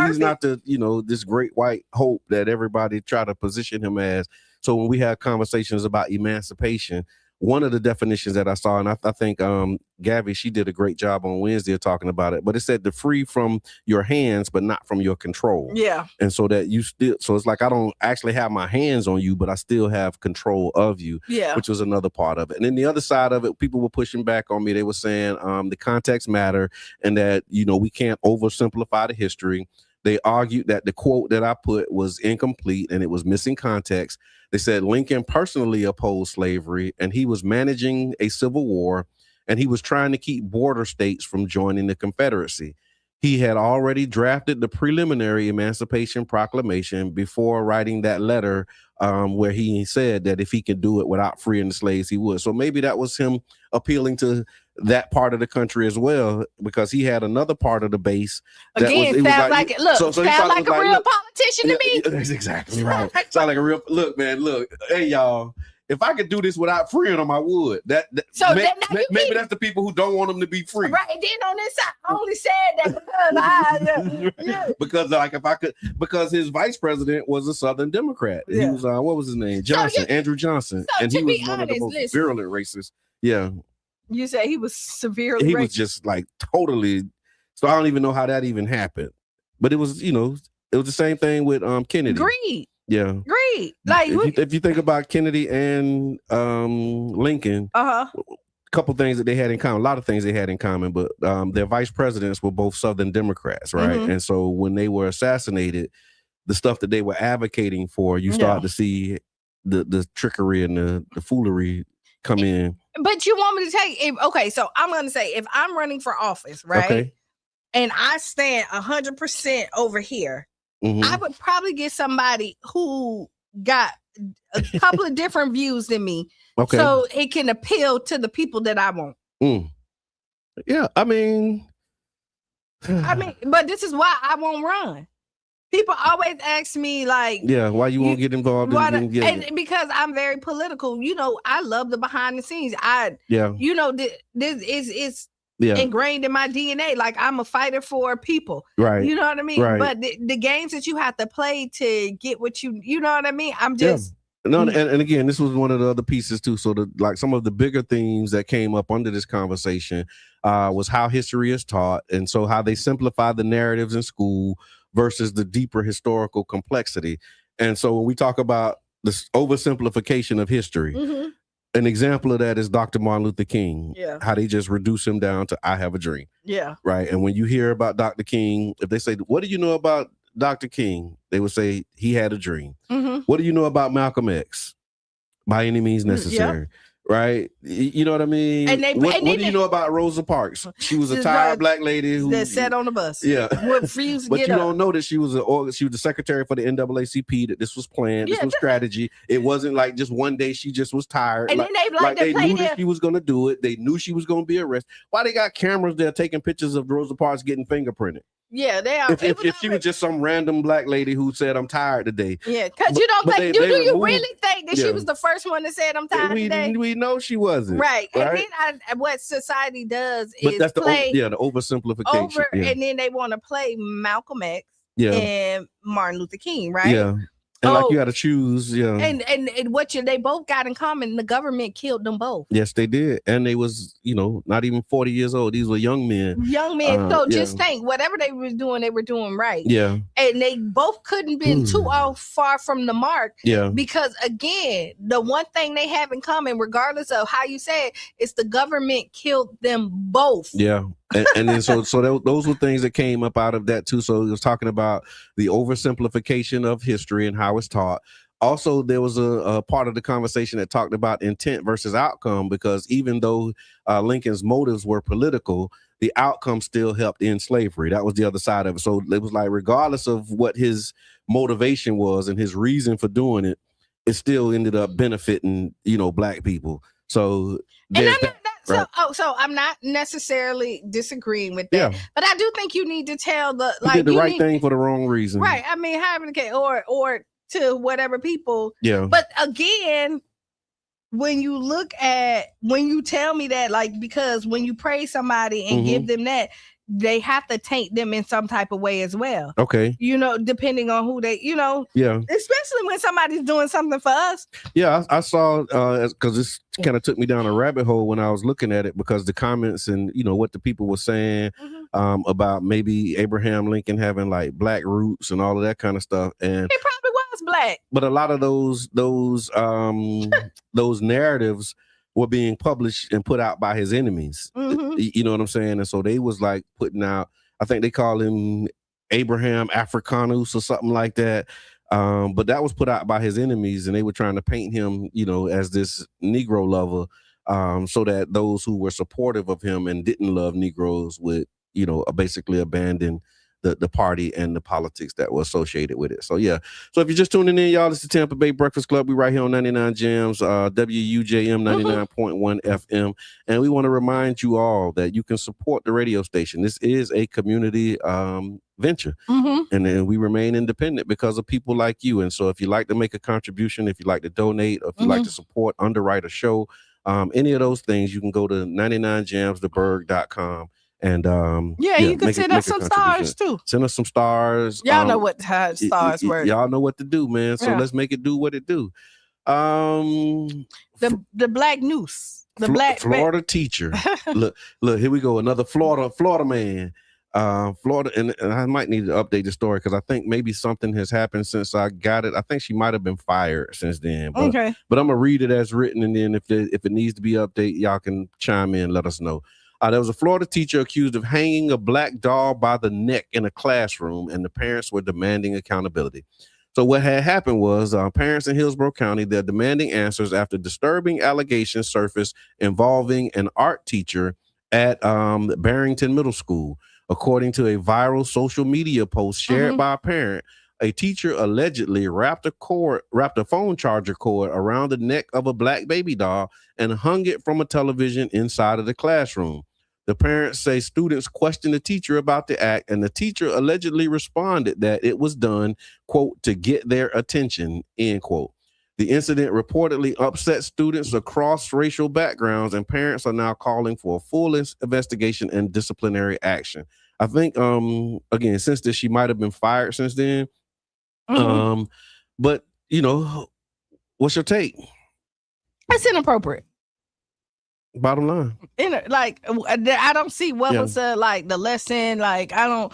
He's not the, you know, this great white hope that everybody try to position him as. So when we had conversations about emancipation, one of the definitions that I saw, and I think Gabby, she did a great job on Wednesday of talking about it, but it said to free from your hands, but not from your control. Yeah. And so that you still, so it's like, I don't actually have my hands on you, but I still have control of you, which was another part of it. And then the other side of it, people were pushing back on me. They were saying the context matter and that, you know, we can't oversimplify the history. They argued that the quote that I put was incomplete and it was missing context. They said Lincoln personally opposed slavery and he was managing a civil war and he was trying to keep border states from joining the Confederacy. He had already drafted the preliminary Emancipation Proclamation before writing that letter where he said that if he could do it without freeing the slaves, he would. So maybe that was him appealing to that part of the country as well, because he had another part of the base. That sounds like a real politician to me. That's exactly right. Sound like a real, look, hey, y'all, if I could do this without freeing them, I would. Maybe that's the people who don't want them to be free. Right. And then on this side, I only said that because because his vice president was a Southern Democrat. He was, what was his name? Andrew Johnson. And he was one of the most virulent racists. Yeah. You say he was severely racist. He was just like totally. So I don't even know how that even happened. But it was, you know, it was the same thing with Kennedy. Greed. Yeah. Greed. Like if you think about Kennedy and Lincoln, a couple things that they had in common, a lot of things they had in common, but their vice presidents were both Southern Democrats, right? And so when they were assassinated, the stuff that they were advocating for, you start to see the trickery and the foolery come in. But you want me to take so I'm gonna say if I'm running for office, right? Okay. And I stand 100% over here, I would probably get somebody who got a couple of different views than me. Okay. So it can appeal to the people that I want. Yeah, I mean, but this is why I won't run. People always ask me, like, why you won't get involved because I'm very political. You know, I love the behind the scenes. You know, this is ingrained in my DNA. Like, I'm a fighter for people. Right. You know what I mean? Right. But the games that you have to play to get what you know what I mean? I'm just No, and again, this was one of the other pieces too. So like some of the bigger themes that came up under this conversation was how history is taught, and so how they simplify the narratives in school versus the deeper historical complexity. And so when we talk about this oversimplification of history, an example of that is Dr. Martin Luther King. Yeah. How they just reduce him down to I have a dream. Yeah. Right. And when you hear about Dr. King, if they say, what do you know about Dr. King? They would say he had a dream. What do you know about Malcolm X? By any means necessary. Right? You know what I mean? What do you know about Rosa Parks? She was a tired black lady who that sat on the bus. Yeah. Refused to but get you up. don't know that she was the secretary for the NAACP, that this was planned, this was strategy. It wasn't like just one day she just was tired. And then they knew that she was gonna do it. They knew she was gonna be arrested. Why they got cameras there taking pictures of Rosa Parks getting fingerprinted? Yeah, they are. If she was just some random black lady who said, I'm tired today. Yeah, because you don't think, do you really think that she was the first one that said, I'm tired today? We know she wasn't. Right. And then what society does is the oversimplification. And then they want to play Malcolm X and Martin Luther King, right? Yeah. And like you got to choose, And what they both got in common, the government killed them both. Yes, they did. And they was, not even 40 years old. These were young men. So just think, whatever they were doing right. Yeah. And they both couldn't been too far from the mark. Yeah. Because again, the one thing they have in common, regardless of how you say it, is the government killed them both. Yeah. And then so those were things that came up out of that too. So it was talking about the oversimplification of history and how it's taught. Also, there was a part of the conversation that talked about intent versus outcome, because even though Lincoln's motives were political, the outcome still helped end slavery. That was the other side of it. So it was like, regardless of what his motivation was and his reason for doing it, it still ended up benefiting, Black people. So and so I'm not necessarily disagreeing with that, but I do think you need to tell did the right thing for the wrong reason, right? I mean, having a case or to whatever people, But again, when you tell me that, like, because when you praise somebody and give them that, they have to taint them in some type of way as well. Okay. Depending on who they, especially when somebody's doing something for us. Yeah, I saw, because this kind of took me down a rabbit hole when I was looking at it, because the comments and, what the people were saying about maybe Abraham Lincoln having like Black roots and all of that kind of stuff. And he probably was Black. But a lot of those narratives were being published and put out by his enemies. You know what I'm saying? And so they was like putting out, I think they call him Abraham Africanus or something like that. But that was put out by his enemies, and they were trying to paint him, as this Negro lover, so that those who were supportive of him and didn't love Negroes would, basically abandon the party and the politics that were associated with it. So yeah. So if you're just tuning in, y'all, this is the Tampa Bay Breakfast Club. We right here on 99 Gems, WUJM 99.1 FM. And we want to remind you all that you can support the radio station. This is a community venture. And then we remain independent because of people like you. And so if you like to make a contribution, if you like to donate, or if you like to support, underwrite a show, any of those things, you can go to 99gemstheberg.com. And you can send us some stars too. Send us some stars. Y'all know what stars work. Y'all know what to do, man. So let's make it do what it do. The Black Noose. The Black Florida teacher. look, here we go. Another Florida man. Florida, and I might need to update the story because I think maybe something has happened since I got it. I think she might have been fired since then. But, but I'm gonna read it as written, and then if it needs to be updated, y'all can chime in, let us know. There was a Florida teacher accused of hanging a black doll by the neck in a classroom, and the parents were demanding accountability. So what had happened was parents in Hillsborough County, they're demanding answers after disturbing allegations surfaced involving an art teacher at Barrington Middle School. According to a viral social media post shared by a parent, a teacher allegedly wrapped a phone charger cord around the neck of a black baby doll and hung it from a television inside of the classroom. The parents say students questioned the teacher about the act, and the teacher allegedly responded that it was done, quote, to get their attention, end quote. The incident reportedly upset students across racial backgrounds, and parents are now calling for a full investigation and disciplinary action. I think, again, since this, she might have been fired since then. But, what's your take? It's inappropriate. Bottom line, I don't see what was the lesson. Like, I don't.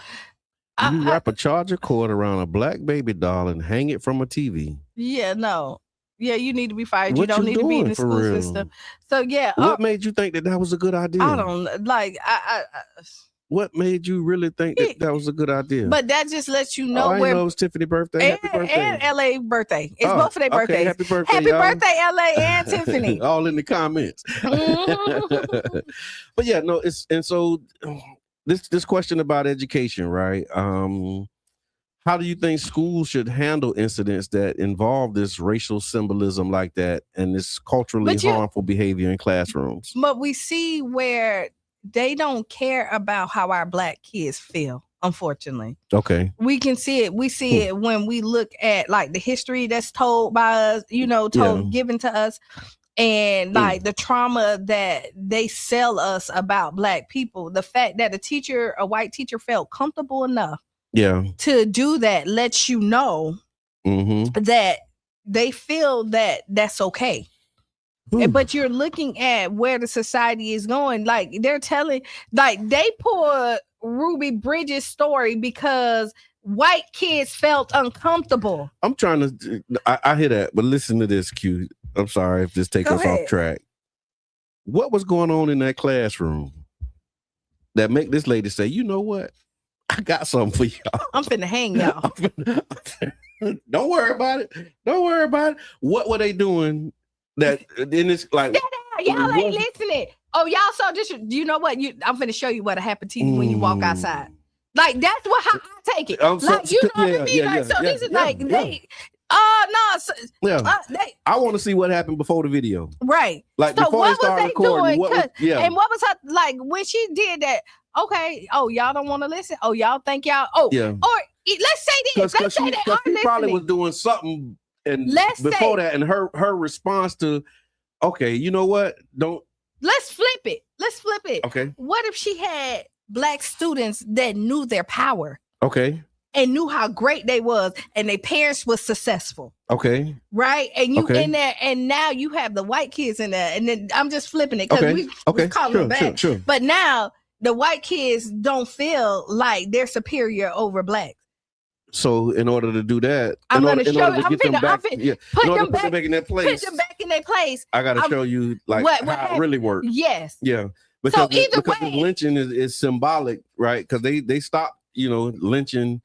You wrap a charger cord around a black baby doll and hang it from a TV. Yeah, no. Yeah, you need to be fired. You don't need to be in the school system. So yeah. What made you think that was a good idea? I don't like. What made you really think that was a good idea? But that just lets you know where it was Tiffany's birthday. Happy birthday. And LA birthday. It's both of their birthdays. Okay, happy birthday, happy birthday, LA and Tiffany. All in the comments. But yeah, no, so this question about education, right? How do you think schools should handle incidents that involve this racial symbolism like that and this culturally harmful behavior in classrooms? But we see where they don't care about how our black kids feel, unfortunately. Okay. We can see it. We see it when we look at like the history that's told by us, given to us, and like the trauma that they sell us about black people. The fact that a white teacher felt comfortable enough to do that lets you know that they feel that that's okay. But you're looking at where the society is going. Like they're telling, like they pulled Ruby Bridges' story because white kids felt uncomfortable. I'm trying to, I hear that, but listen to this, Q. I'm sorry if this takes us off track. What was going on in that classroom that make this lady say, you know what? I got something for y'all. I'm finna hang y'all. Don't worry about it. Don't worry about it. What were they doing? That in this like y'all ain't listening. Oh, y'all saw this. You know what? I'm finna show you what'll happen to you when you walk outside. Like that's how I take it. Like you know what I mean? Like so, this is like they. I want to see what happened before the video. Right. Like so before they started recording. And what was her like when she did that? Okay. Oh, y'all don't want to listen. Oh, y'all think y'all. Oh, yeah. Or let's say this. Let's say they are she probably was doing something, and before that, and her response to, okay, you know what? Let's flip it. Let's flip it. Okay. What if she had Black students that knew their power? Okay. And knew how great they was, and their parents was successful. Okay. Right? And you in there, and now you have the white kids in there, and then I'm just flipping it because we calling them back. Sure. But now the white kids don't feel like they're superior over Blacks. So in order to do that, I'm going to show you. I'm going to put them back in their place. Put them back in their place. I got to show you like how it really works. Yes. Yeah. Because the lynching is symbolic, right? Because they stopped, lynching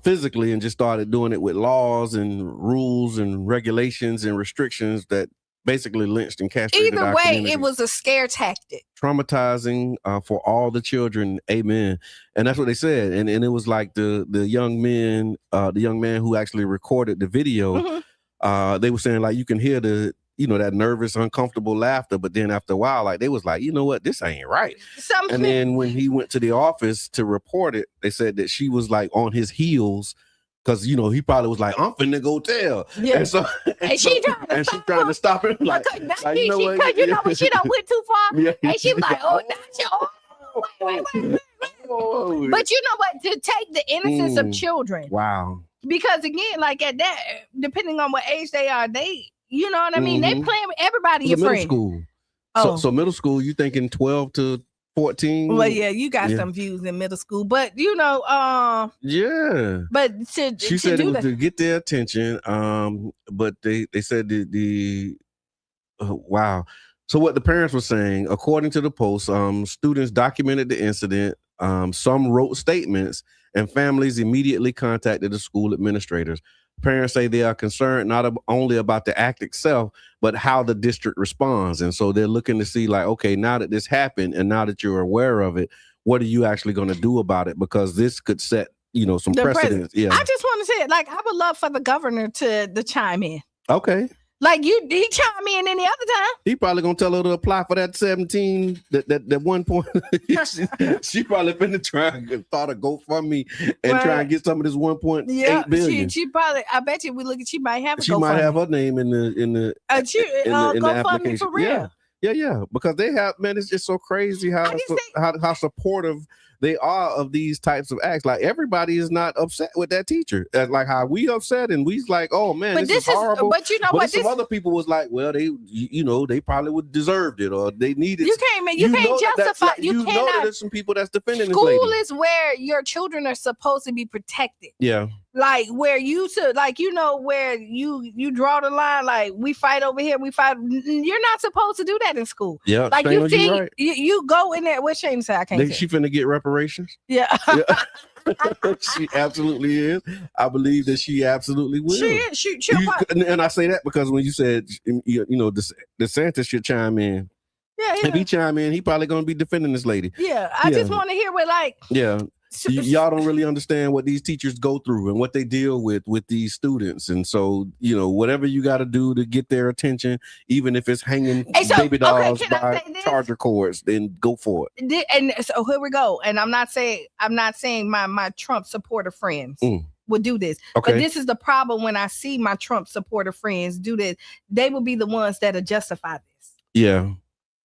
physically and just started doing it with laws and rules and regulations and restrictions that basically lynched and castrated either way it was a scare tactic, traumatizing for all the children. Amen. And that's what they said. And it was like the young man who actually recorded the video, they were saying like you can hear that nervous, uncomfortable laughter, but then after a while, like they was like, you know what, this ain't right. And then when he went to the office to report it, they said that she was like on his heels because he probably was like, I'm finna go tell. Yeah. And she trying to stop him. Like, when she done went too far, and she was like, wait. But you know what? To take the innocence of children. Wow. Because again, like at that, depending on what age they are, you know what I mean? They playing with everybody. Your friend. School. So middle school, you thinking 12 to 14? Well, yeah, you got some views in middle school, but yeah. But she said it was to get their attention. But they said wow. So what the parents were saying, according to the post, students documented the incident. Some wrote statements, and families immediately contacted the school administrators. Parents say they are concerned not only about the act itself, but how the district responds. And so they're looking to see like, okay, now that this happened and now that you're aware of it, what are you actually going to do about it? Because this could set, some precedents. Yeah. I just want to say it. Like, I would love for the governor to chime in. Okay. Like he chime in any other time. He probably gonna tell her to apply for that 17, that 1 point. she probably finna try and start a GoFundMe and try and get some of this 1.8 billion. She probably. I bet you she might have. She might have her name in the GoFundMe for real. Yeah. Because they have, man, it's just so crazy how supportive they are of these types of acts. Like everybody is not upset with that teacher. Like how we upset and we's like, oh man, but this is horrible. But you know what? Some other people was like, well, they probably would deserved it or they needed. You can't justify. You cannot. Know that there's some people that's defending school this lady. Is where your children are supposed to be protected. Yeah. Like where where you draw the line, like we fight over here, we fight. You're not supposed to do that in school. Yeah, like you think you go in there. What Shane say? I can't say. She finna get reparations. Yeah. She absolutely is. I believe that she absolutely will. And I say that because when you said DeSantis should chime in. Yeah. If he chime in, he probably gonna be defending this lady. Yeah. I just want to hear what y'all don't really understand what these teachers go through and what they deal with these students. And so, whatever you got to do to get their attention, even if it's hanging baby dolls by charger cords, then go for it. And so here we go. And I'm not saying my Trump supporter friends would do this. Okay. But this is the problem when I see my Trump supporter friends do this. They will be the ones that will justify this. Yeah.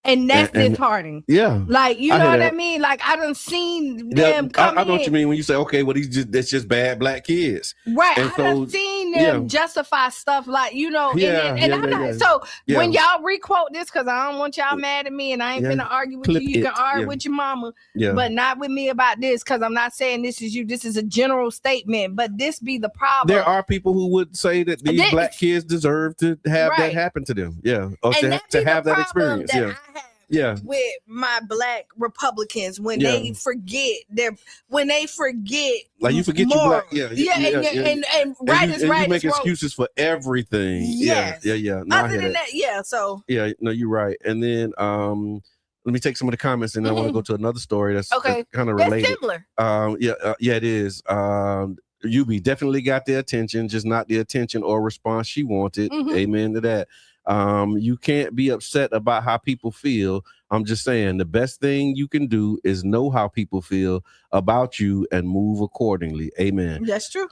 And that's disheartening. Yeah. Like, you know what I mean? Like, I done seen them come I know what you mean when you say, okay, well, that's just bad Black kids. Right. And I done seen them justify stuff like, So when y'all requote this, because I don't want y'all mad at me and I ain't finna argue with you. You can argue with your mama, but not with me about this, because I'm not saying this is you. This is a general statement, but this be the problem. There are people who would say that these Black kids deserve to have that happen to them. Yeah. Or to have that experience. with my black Republicans when they forget like you forget you black, and right is right. You make excuses for everything. Yes. Yeah. No, Other than that, so no, you're right. And then let me take some of the comments, and I want to go to another story that's kind of related. Similar. It is. Yubi definitely got their attention, just not the attention or response she wanted. Amen to that. You can't be upset about how people feel. I'm just saying the best thing you can do is know how people feel about you and move accordingly. Amen. That's true.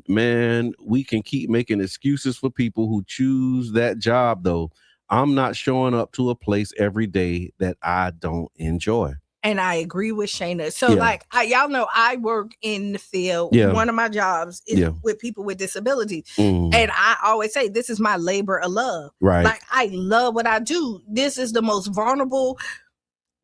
Man, we can keep making excuses for people who choose that job, though. I'm not showing up to a place every day that I don't enjoy. And I agree with Qiana. So like y'all know I work in the field. One of my jobs is with people with disabilities. And I always say this is my labor of love. Right. Like I love what I do. This is the most vulnerable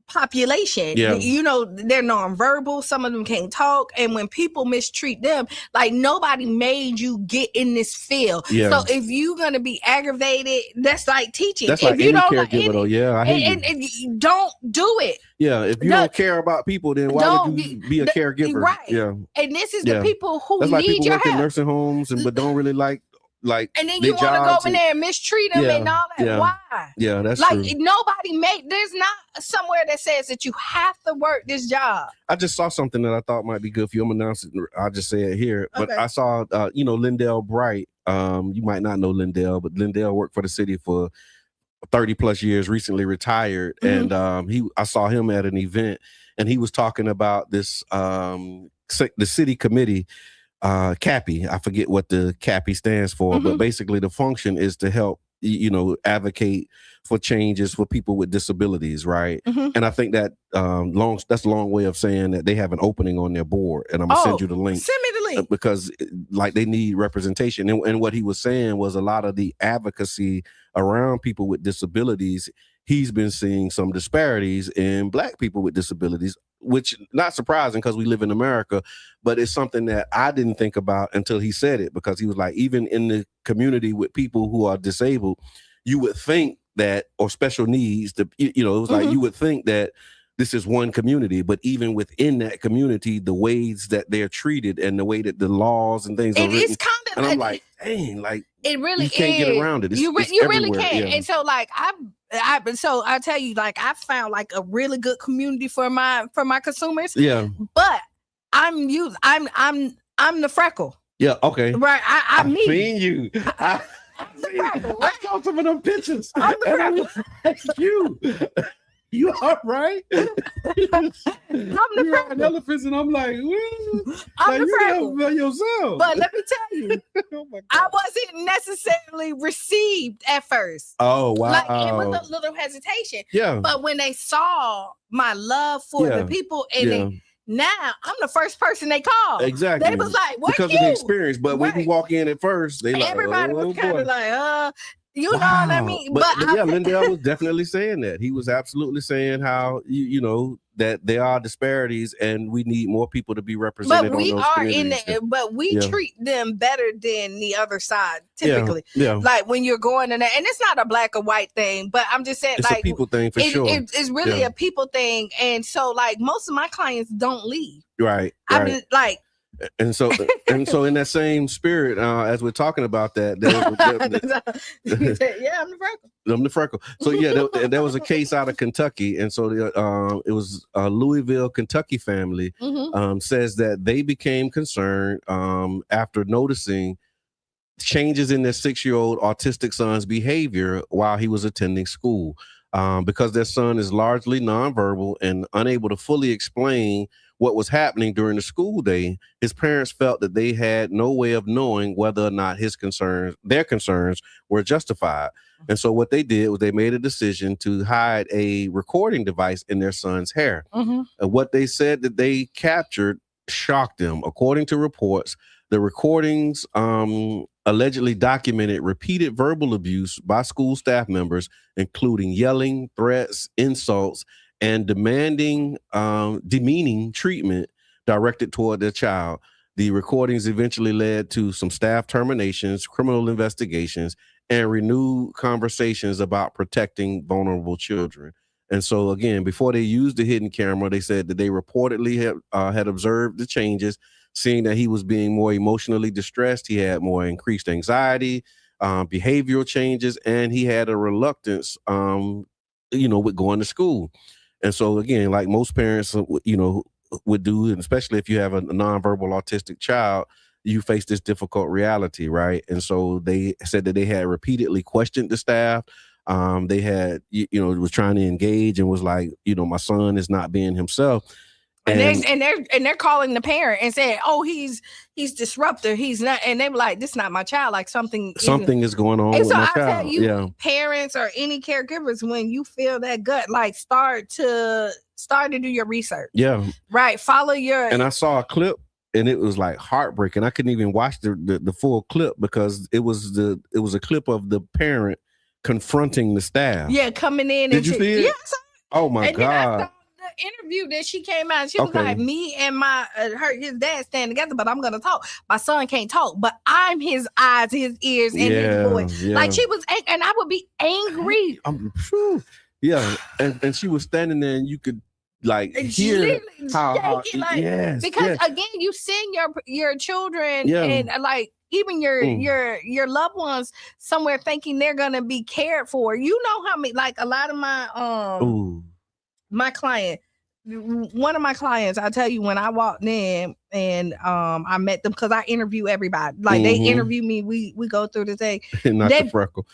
population. You know, they're nonverbal. Some of them can't talk. And when people mistreat them, like nobody made you get in this field. So if you're gonna be aggravated, that's like teaching. That's if like you any don't caregiver, though. I hate and you don't do it. If you don't care about people, then why would you be a caregiver? Right. And this is the people who that's like need people your work in help. nursing homes and but don't really like and then you want to go in there and mistreat them and all that. Why? Yeah, that's like true. Nobody there's not somewhere that says that you have to work this job. I just saw something that I thought might be good for you. I'm announcing it. I'll just say it here. But I saw Lindell Bright. You might not know Lindell, but Lindell worked for the city for 30 plus years, recently retired. And I saw him at an and he was talking about this the city committee. CAPI, I forget what the CAPI stands for, but basically the function is to help, advocate for changes for people with disabilities, right? And I think that that's a long way of saying that they have an opening on their board, and I'm gonna send you the link. Send me the link because like they need representation, and what he was saying was a lot of the advocacy around people with disabilities. He's been seeing some disparities in Black people with disabilities, which not surprising because we live in America, but it's something that I didn't think about until he said it, because he was like, even in the community with people who are disabled, you would think that, or special needs, it was like you would think that this is one community, but even within that community, the ways that they're treated and the way that the laws and things are written, it's kind of, and I'm like, dang, like it really you can't get around it. You really can't. And so like I tell you, like I found like a really good community for my consumers. But I'm the freckle. Yeah. Okay. Right. I've seen you. I saw some of them pictures. I'm the freckle. You all right? I'm the freckle. Elephants, and I'm like, I'm the freckle by yourself. But let me tell you, I wasn't necessarily received at first. Oh wow! Like it was a little hesitation. Yeah. But when they saw my love for the people, and now I'm the first person they called. Exactly. They was like, "What?" Because of the experience. But when you walk in at first, they like, everybody was kind of like, you know what I mean? But Lindell was definitely saying that. He was absolutely saying how that there are disparities and we need more people to be represented. But we on those are in the, but we treat them better than the other side typically. Like when you're going in there, and it's not a black or white thing, but I'm just saying, it's like a people thing for sure. It's really a people thing, and so like most of my clients don't leave. Right. I mean, like. And so in that same spirit, as we're talking about that, I'm the freckle. So there was a case out of Kentucky, and so it was a Louisville, Kentucky family says that they became concerned after noticing changes in their 6-year-old autistic son's behavior while he was attending school, because their son is largely nonverbal and unable to fully explain what was happening during the school day. His parents felt that they had no way of knowing whether or not their concerns were justified. And so what they did was they made a decision to hide a recording device in their son's hair. And what they said that they captured shocked them. According to reports, the recordings allegedly documented repeated verbal abuse by school staff members, including yelling, threats, insults, and demeaning treatment directed toward their child. The recordings eventually led to some staff terminations, criminal investigations, and renewed conversations about protecting vulnerable children. And so again, before they used the hidden camera, they said that they reportedly had observed the changes, seeing that he was being more emotionally distressed. He had more increased anxiety, behavioral changes, and he had a reluctance, with going to school. And so again, like most parents, would do, and especially if you have a nonverbal autistic child, you face this difficult reality, right? And so they said that they had repeatedly questioned the staff. They had, was trying to engage and was like, my son is not being himself. And they're calling the parent and saying, "Oh, he's disruptive. He's not." And they were like, "This is not my child. Like something is going on." And with so my I tell child. you, parents or any caregivers, when you feel that gut, like start to do your research. Yeah. Right. Follow your. And I saw a clip, and it was like heartbreaking. I couldn't even watch the full clip because it was a clip of the parent confronting the staff. Yeah, coming in. Did you see it? Yes. Oh my God. Interview that she came out and she was like, me and his dad stand together, but I'm gonna talk. My son can't talk, but I'm his eyes, his ears, and his voice. Yeah. Like she was, and I would be angry. And she was standing there, and you could hear how because again, you send your children and even your loved ones somewhere thinking they're gonna be cared for. You know how many, a lot of my client, one of my clients, I'll tell you, when I walked in and I met them, because I interview everybody. Like they interview me, we go through the thing. Not the freckle.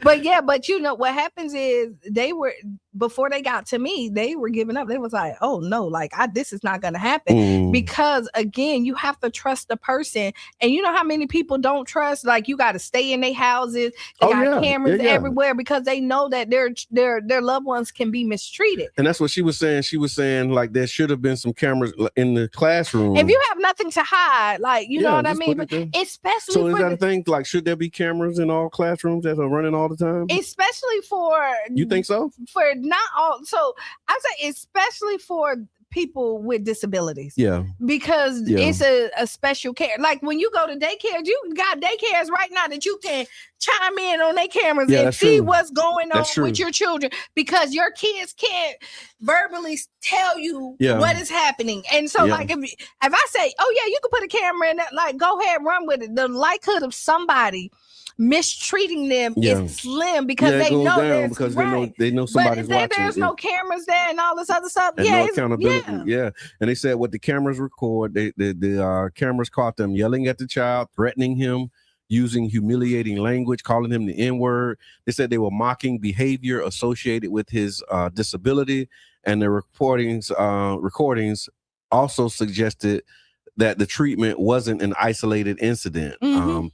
But you know what happens is they were, before they got to me, they were giving up. They was like, oh no, this is not gonna happen. Because again, you have to trust the person. And you know how many people don't trust? Like you got to stay in their houses. They got cameras everywhere because they know that their loved ones can be mistreated. And that's what she was saying. She was saying like there should have been some cameras in the classroom. If you have nothing to hide, you know what I mean? But especially so is that a thing? Like, should there be cameras in all classrooms that are running all the time? Especially for, you think so? For not all. So I say especially for people with disabilities. Yeah. Because it's a special care. Like when you go to daycare, you got daycares right now that you can chime in on their cameras and see what's going on with your children, because your kids can't verbally tell you what is happening. And so like if I say, oh yeah, you can put a camera in that, go ahead, run with it, the likelihood of somebody mistreating them is slim, because they know because they know somebody's watching. There's no cameras there and all this other stuff. And no accountability. Yeah. And they said what the cameras record, the cameras caught them yelling at the child, threatening him, using humiliating language, calling him the N-word. They said they were mocking behavior associated with his disability, and the recordings also suggested that the treatment wasn't an isolated incident.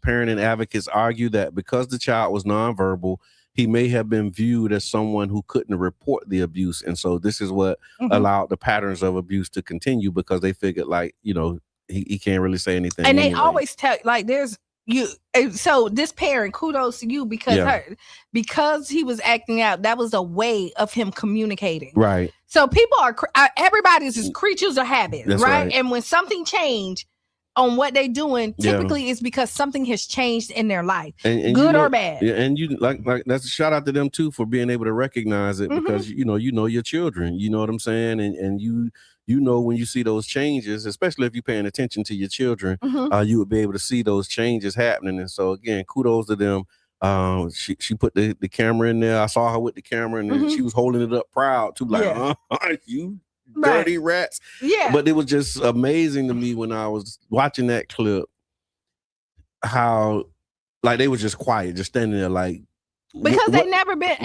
Parent and advocates argue that because the child was nonverbal, he may have been viewed as someone who couldn't report the abuse. And so this is what allowed the patterns of abuse to continue, because they figured he can't really say anything. And they always tell, there's you. So this parent, kudos to you, because he was acting out, that was a way of him communicating. Right. So people everybody's just creatures of habit, right? And when something changed on what they're doing, typically it's because something has changed in their life, and good or bad. Yeah, and you like that's a shout out to them too for being able to recognize it, because you know your children, you know what I'm saying, and you know when you see those changes, especially if you're paying attention to your children, you would be able to see those changes happening. And so again, kudos to them. She put the camera in there. I saw her with the camera, and she was holding it up proud too, you dirty rats. Yeah. But it was just amazing to me when I was watching that clip, how they was just quiet, just standing there because they never been.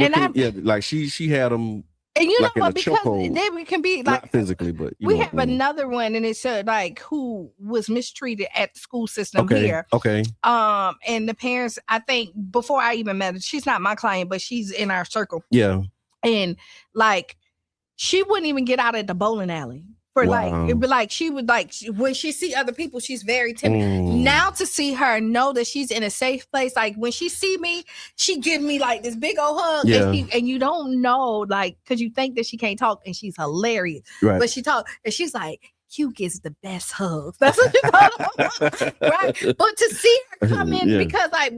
She had them. And you know what? Because they can be not physically, but we have another one, and it said who was mistreated at the school system here. Okay. And the parents, I think before I even met her, she's not my client, but she's in our circle. Yeah. And she wouldn't even get out at the bowling alley. For it'd be she would when she see other people, she's very timid. Now to see her know that she's in a safe place, when she see me, she give me this big old hug, and you don't know, because you think that she can't talk, and she's hilarious, but she talk, and she's like, Q gives the best hugs. That's what you call right? But to see her come in, because at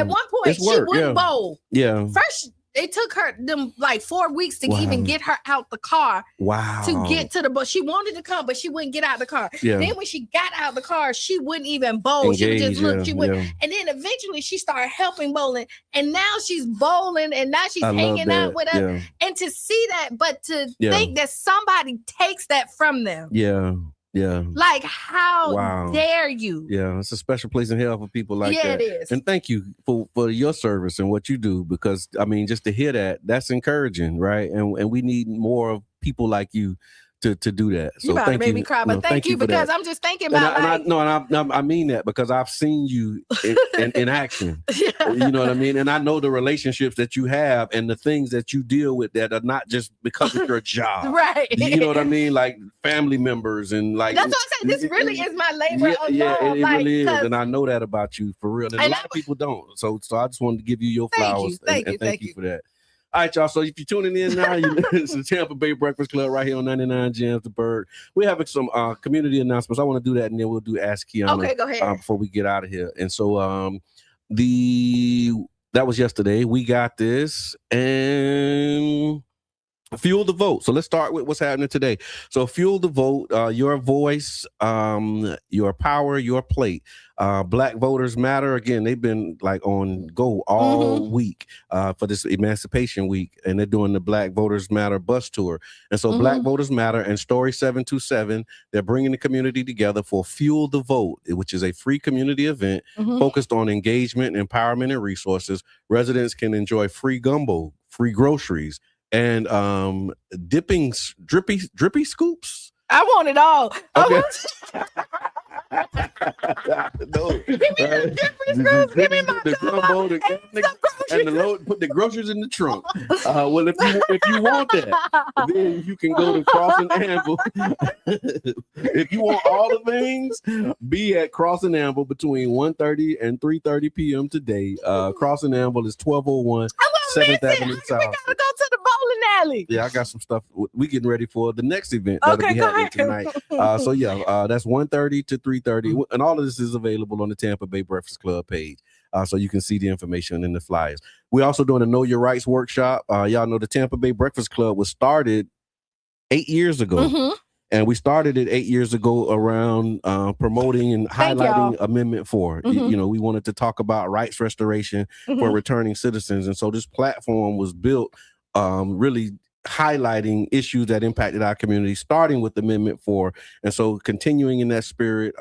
one point she wouldn't bowl. Yeah. First, It took her them like 4 weeks to Wow. even get her out the car Wow. to get to the bus. She wanted to come, but she wouldn't get out the car. Yeah. Then when she got out the car, she wouldn't even bowl. She would just look. She would, and then eventually she started helping bowling, and now she's bowling, and now she's hanging out with us. Yeah. And to see that, but to think that somebody takes that from them. Yeah. Yeah. Like, how dare you? Yeah, it's a special place in hell for people like that. Yeah, it is. And thank you for your service and what you do, because I mean, just to hear that's encouraging, right? And we need more of people like you to do that. So You about to thank make you. me cry, but thank you, for because that. I'm just thinking about I mean that because I've seen you in action. Yeah. You know what I mean? And I know the relationships that you have and the things that you deal with that are not just because of your job. Right. You know what I mean? Like family members and like. That's what I'm saying. This really is my labor of love. It like, really is. And I know that about you for real. And a lot of people don't. So I just wanted to give you your flowers. Thank you for that. All right, y'all. So if you're tuning in now, you listen to Tampa Bay Breakfast Club right here on 99 Gems, the Bird. We're having some community announcements. I want to do that, and then we'll do Ask Qiana. Okay, go ahead. Before we get out of here. And so that was yesterday. We got this and Fuel the Vote. So let's start with what's happening today. So Fuel the Vote, your voice, your power, your plate. Black Voters Matter. Again, they've been like on go all week for this Emancipation Week, and they're doing the Black Voters Matter bus tour. And so Black Voters Matter and Story 727, they're bringing the community together for Fuel the Vote, which is a free community event focused on engagement, empowerment, and resources. Residents can enjoy free gumbo, free groceries, and drippy scoops. I want it all. Okay. Give me my gumbo, and the load. Put the groceries in the trunk. Well, if you want that, then you can go to Crossing Anvil. If you want all the things, be at Crossing Anvil between 1:30 and 3:30 p.m. today. Crossing Anvil is 1201 7th Avenue South. We gotta go to the bowling alley. Yeah, I got some stuff. We getting ready for the next event that'll be happening tonight. So that's 1:30 to 3:30, and all of this is available on the Tampa Bay Breakfast Club page. So you can see the information in the flyers. We're also doing a Know Your Rights workshop. Y'all know the Tampa Bay Breakfast Club was started 8 years ago. And we started it 8 years ago around promoting and highlighting Amendment 4. You know, we wanted to talk about rights restoration for returning citizens. And so this platform was built really highlighting issues that impacted our community, starting with Amendment 4. And so continuing in that spirit,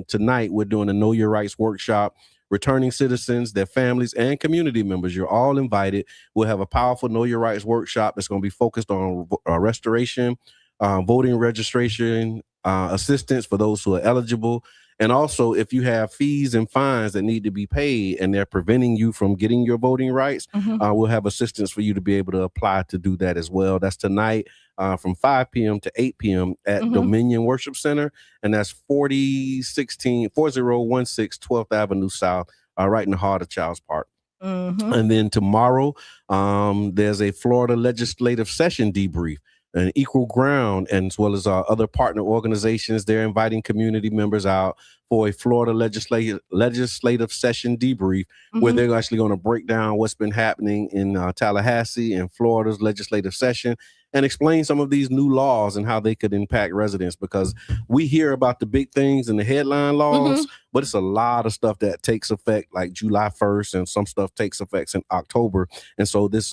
tonight we're doing a Know Your Rights workshop. Returning citizens, their families, and community members, you're all invited. We'll have a powerful Know Your Rights workshop that's going to be focused on restoration, voting registration, assistance for those who are eligible. And also, if you have fees and fines that need to be paid and they're preventing you from getting your voting rights, we'll have assistance for you to be able to apply to do that as well. That's tonight from 5 p.m. to 8 p.m. at Dominion Worship Center. And that's 4016 12th Avenue South, right in the heart of Childs Park. And then tomorrow, there's a Florida legislative session debrief. And Equal Ground, and as well as other partner organizations, they're inviting community members out for a Florida legislative session debrief, where they're actually going to break down what's been happening in Tallahassee and Florida's legislative session, and explain some of these new laws and how they could impact residents. Because we hear about the big things and the headline laws, but it's a lot of stuff that takes effect like July 1st, and some stuff takes effect in October. And so this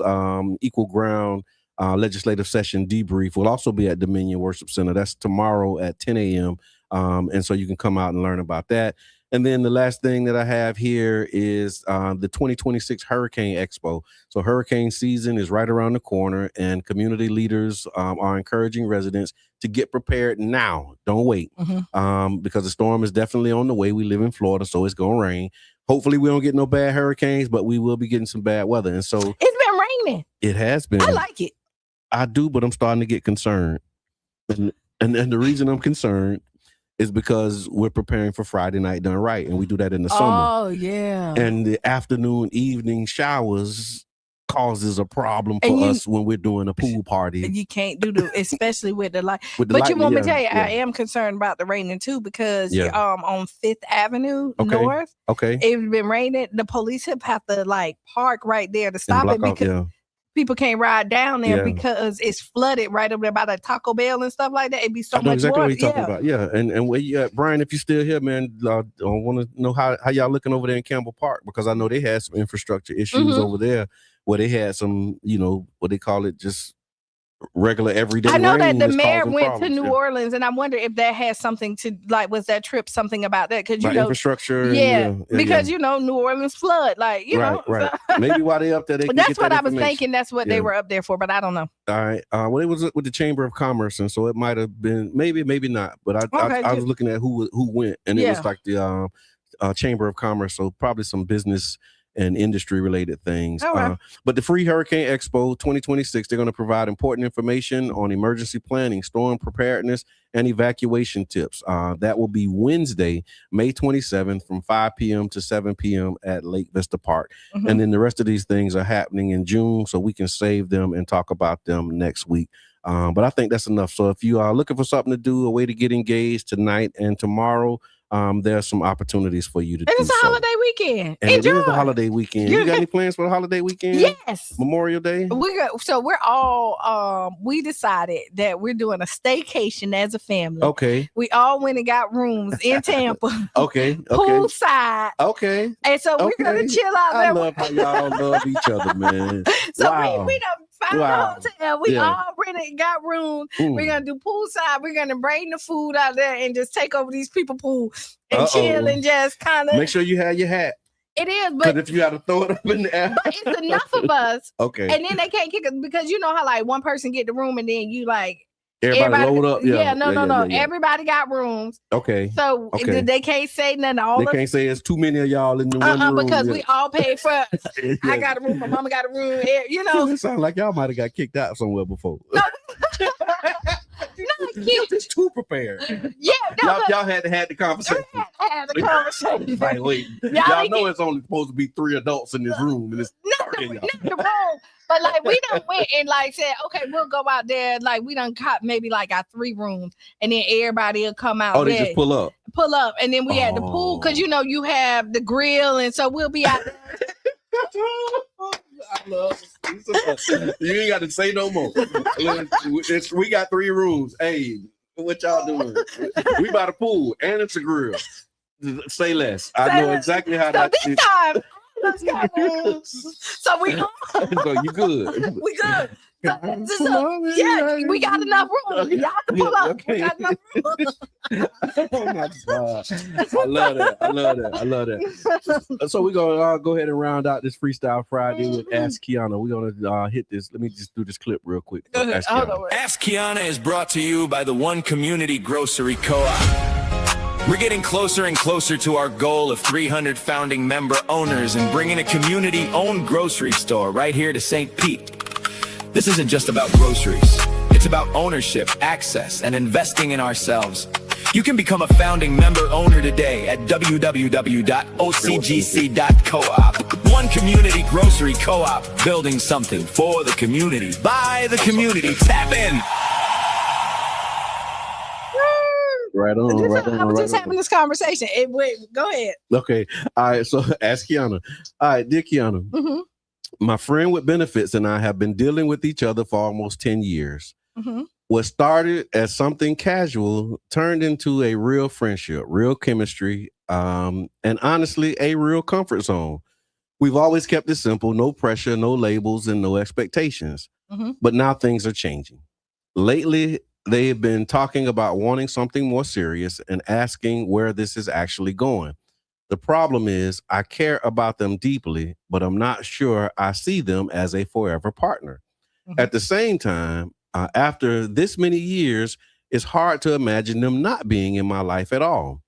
Equal Ground legislative session debrief will also be at Dominion Worship Center. That's tomorrow at 10 a.m. And so you can come out and learn about that. And then the last thing that I have here is the 2026 Hurricane Expo. So hurricane season is right around the corner, and community leaders are encouraging residents to get prepared now. Don't wait, because the storm is definitely on the way. We live in Florida, so it's going to rain. Hopefully we don't get no bad hurricanes, but we will be getting some bad weather. And so it's been raining. It has been. I like it. I do, but I'm starting to get concerned. And the reason I'm concerned is because we're preparing for Friday Night Done Right, and we do that in the summer. Oh, yeah. And the afternoon, evening showers causes a problem for us when we're doing a pool party. You can't do especially with the light. But you want me to tell you, I am concerned about the raining too, because on 5th Avenue North, it's been raining. The police have to like park right there to stop it, because people can't ride down there Yeah. because it's flooded right over there by the Taco Bell and stuff like that. It'd be so I know much exactly water. what you're talking about. Yeah, and where you at, Brian? If you're still here, man, I want to know how y'all looking over there in Campbell Park, because I know they had some infrastructure issues over there where they had some, what they call it, just regular everyday. I know rain that the that's mayor causing went problems. to New Orleans, and I wonder if that has something to was that trip something about that? Because Like infrastructure. Because New Orleans flood, right. Maybe while they up there, they can that's get what that I was information. thinking. That's what they were up there for, but I don't know. All right. Well, it was with the Chamber of Commerce, and so it might have been maybe not. But I was looking at who went, and it was like the Chamber of Commerce, so probably some business and industry related things. But the Free Hurricane Expo 2026, they're going to provide important information on emergency planning, storm preparedness, and evacuation tips. That will be Wednesday, May 27th from 5 p.m. to 7 p.m. at Lake Vista Park. And then the rest of these things are happening in June, so we can save them and talk about them next week. But I think that's enough. So if you are looking for something to do, a way to get engaged tonight and tomorrow, there are some opportunities for you to do. It's a holiday weekend. And it is a holiday weekend. You got any plans for the holiday weekend? Yes. Memorial Day? We're all we decided that we're doing a staycation as a family. Okay. We all went and got rooms in Tampa. Okay. Poolside. Okay. And so we're gonna chill out there. I love how y'all love each other, man. So wow. we done found a hotel. We already got rooms. We're gonna do poolside. We're gonna bring the food out there and just take over these people pool and chill and just kind of make sure you have your hat. It is, but if you got to throw it up in the air, but it's enough of us. Okay. And then they can't kick us because you know how like one person get the room and then you like everybody load up. No. Everybody got rooms. Okay. So they can't say nothing. They can't say it's too many of y'all in the one room. Because we all paid for I got a room, my mama got a room. It sounds like y'all might have got kicked out somewhere before. No. It's too prepared. Yeah, y'all had to have the conversation. Like, wait, y'all know it's only supposed to be 3 adults in this room, and it's not the room. But like we done went and like said, okay, we'll go out there. Like we done caught maybe like our 3 rooms, and then everybody will come out. Oh, they just pull up, and then we had the pool because you have the grill, and so we'll be out there. I love it. You ain't got to say no more. We got 3 rooms. Hey, what y'all doing? We by the pool and it's a grill. Say less. I know exactly how that. This time, so we so you good. We good. We got enough room. Y'all can pull up. Okay. We got enough room. Oh my God. I love that. So we're gonna go ahead and round out this Freestyle Friday with Ask Qiana. We're gonna hit this. Let me just do this clip real quick. Ask Qiana is brought to you by the One Community Grocery Co-op. We're getting closer and closer to our goal of 300 founding member owners and bringing a community-owned grocery store right here to St. Pete. This isn't just about groceries. It's about ownership, access, and investing in ourselves. You can become a founding member owner today at www.ocgc.coop. One Community Grocery Co-op, building something for the community, by the community. Tap in. Right on. I was just having this conversation. Go ahead. Okay. All right. So ask Qiana. All right, dear Qiana. Mm-hmm. My friend with benefits and I have been dealing with each other for almost 10 years. Mm-hmm. What started as something casual turned into a real friendship, real chemistry, and honestly, a real comfort zone. We've always kept it simple, no pressure, no labels, and no expectations. Mm-hmm. But now things are changing. Lately, they've been talking about wanting something more serious and asking where this is actually going. The problem is I care about them deeply, but I'm not sure I see them as a forever partner. Mm-hmm. At the same time, after this many years, it's hard to imagine them not being in my life at all.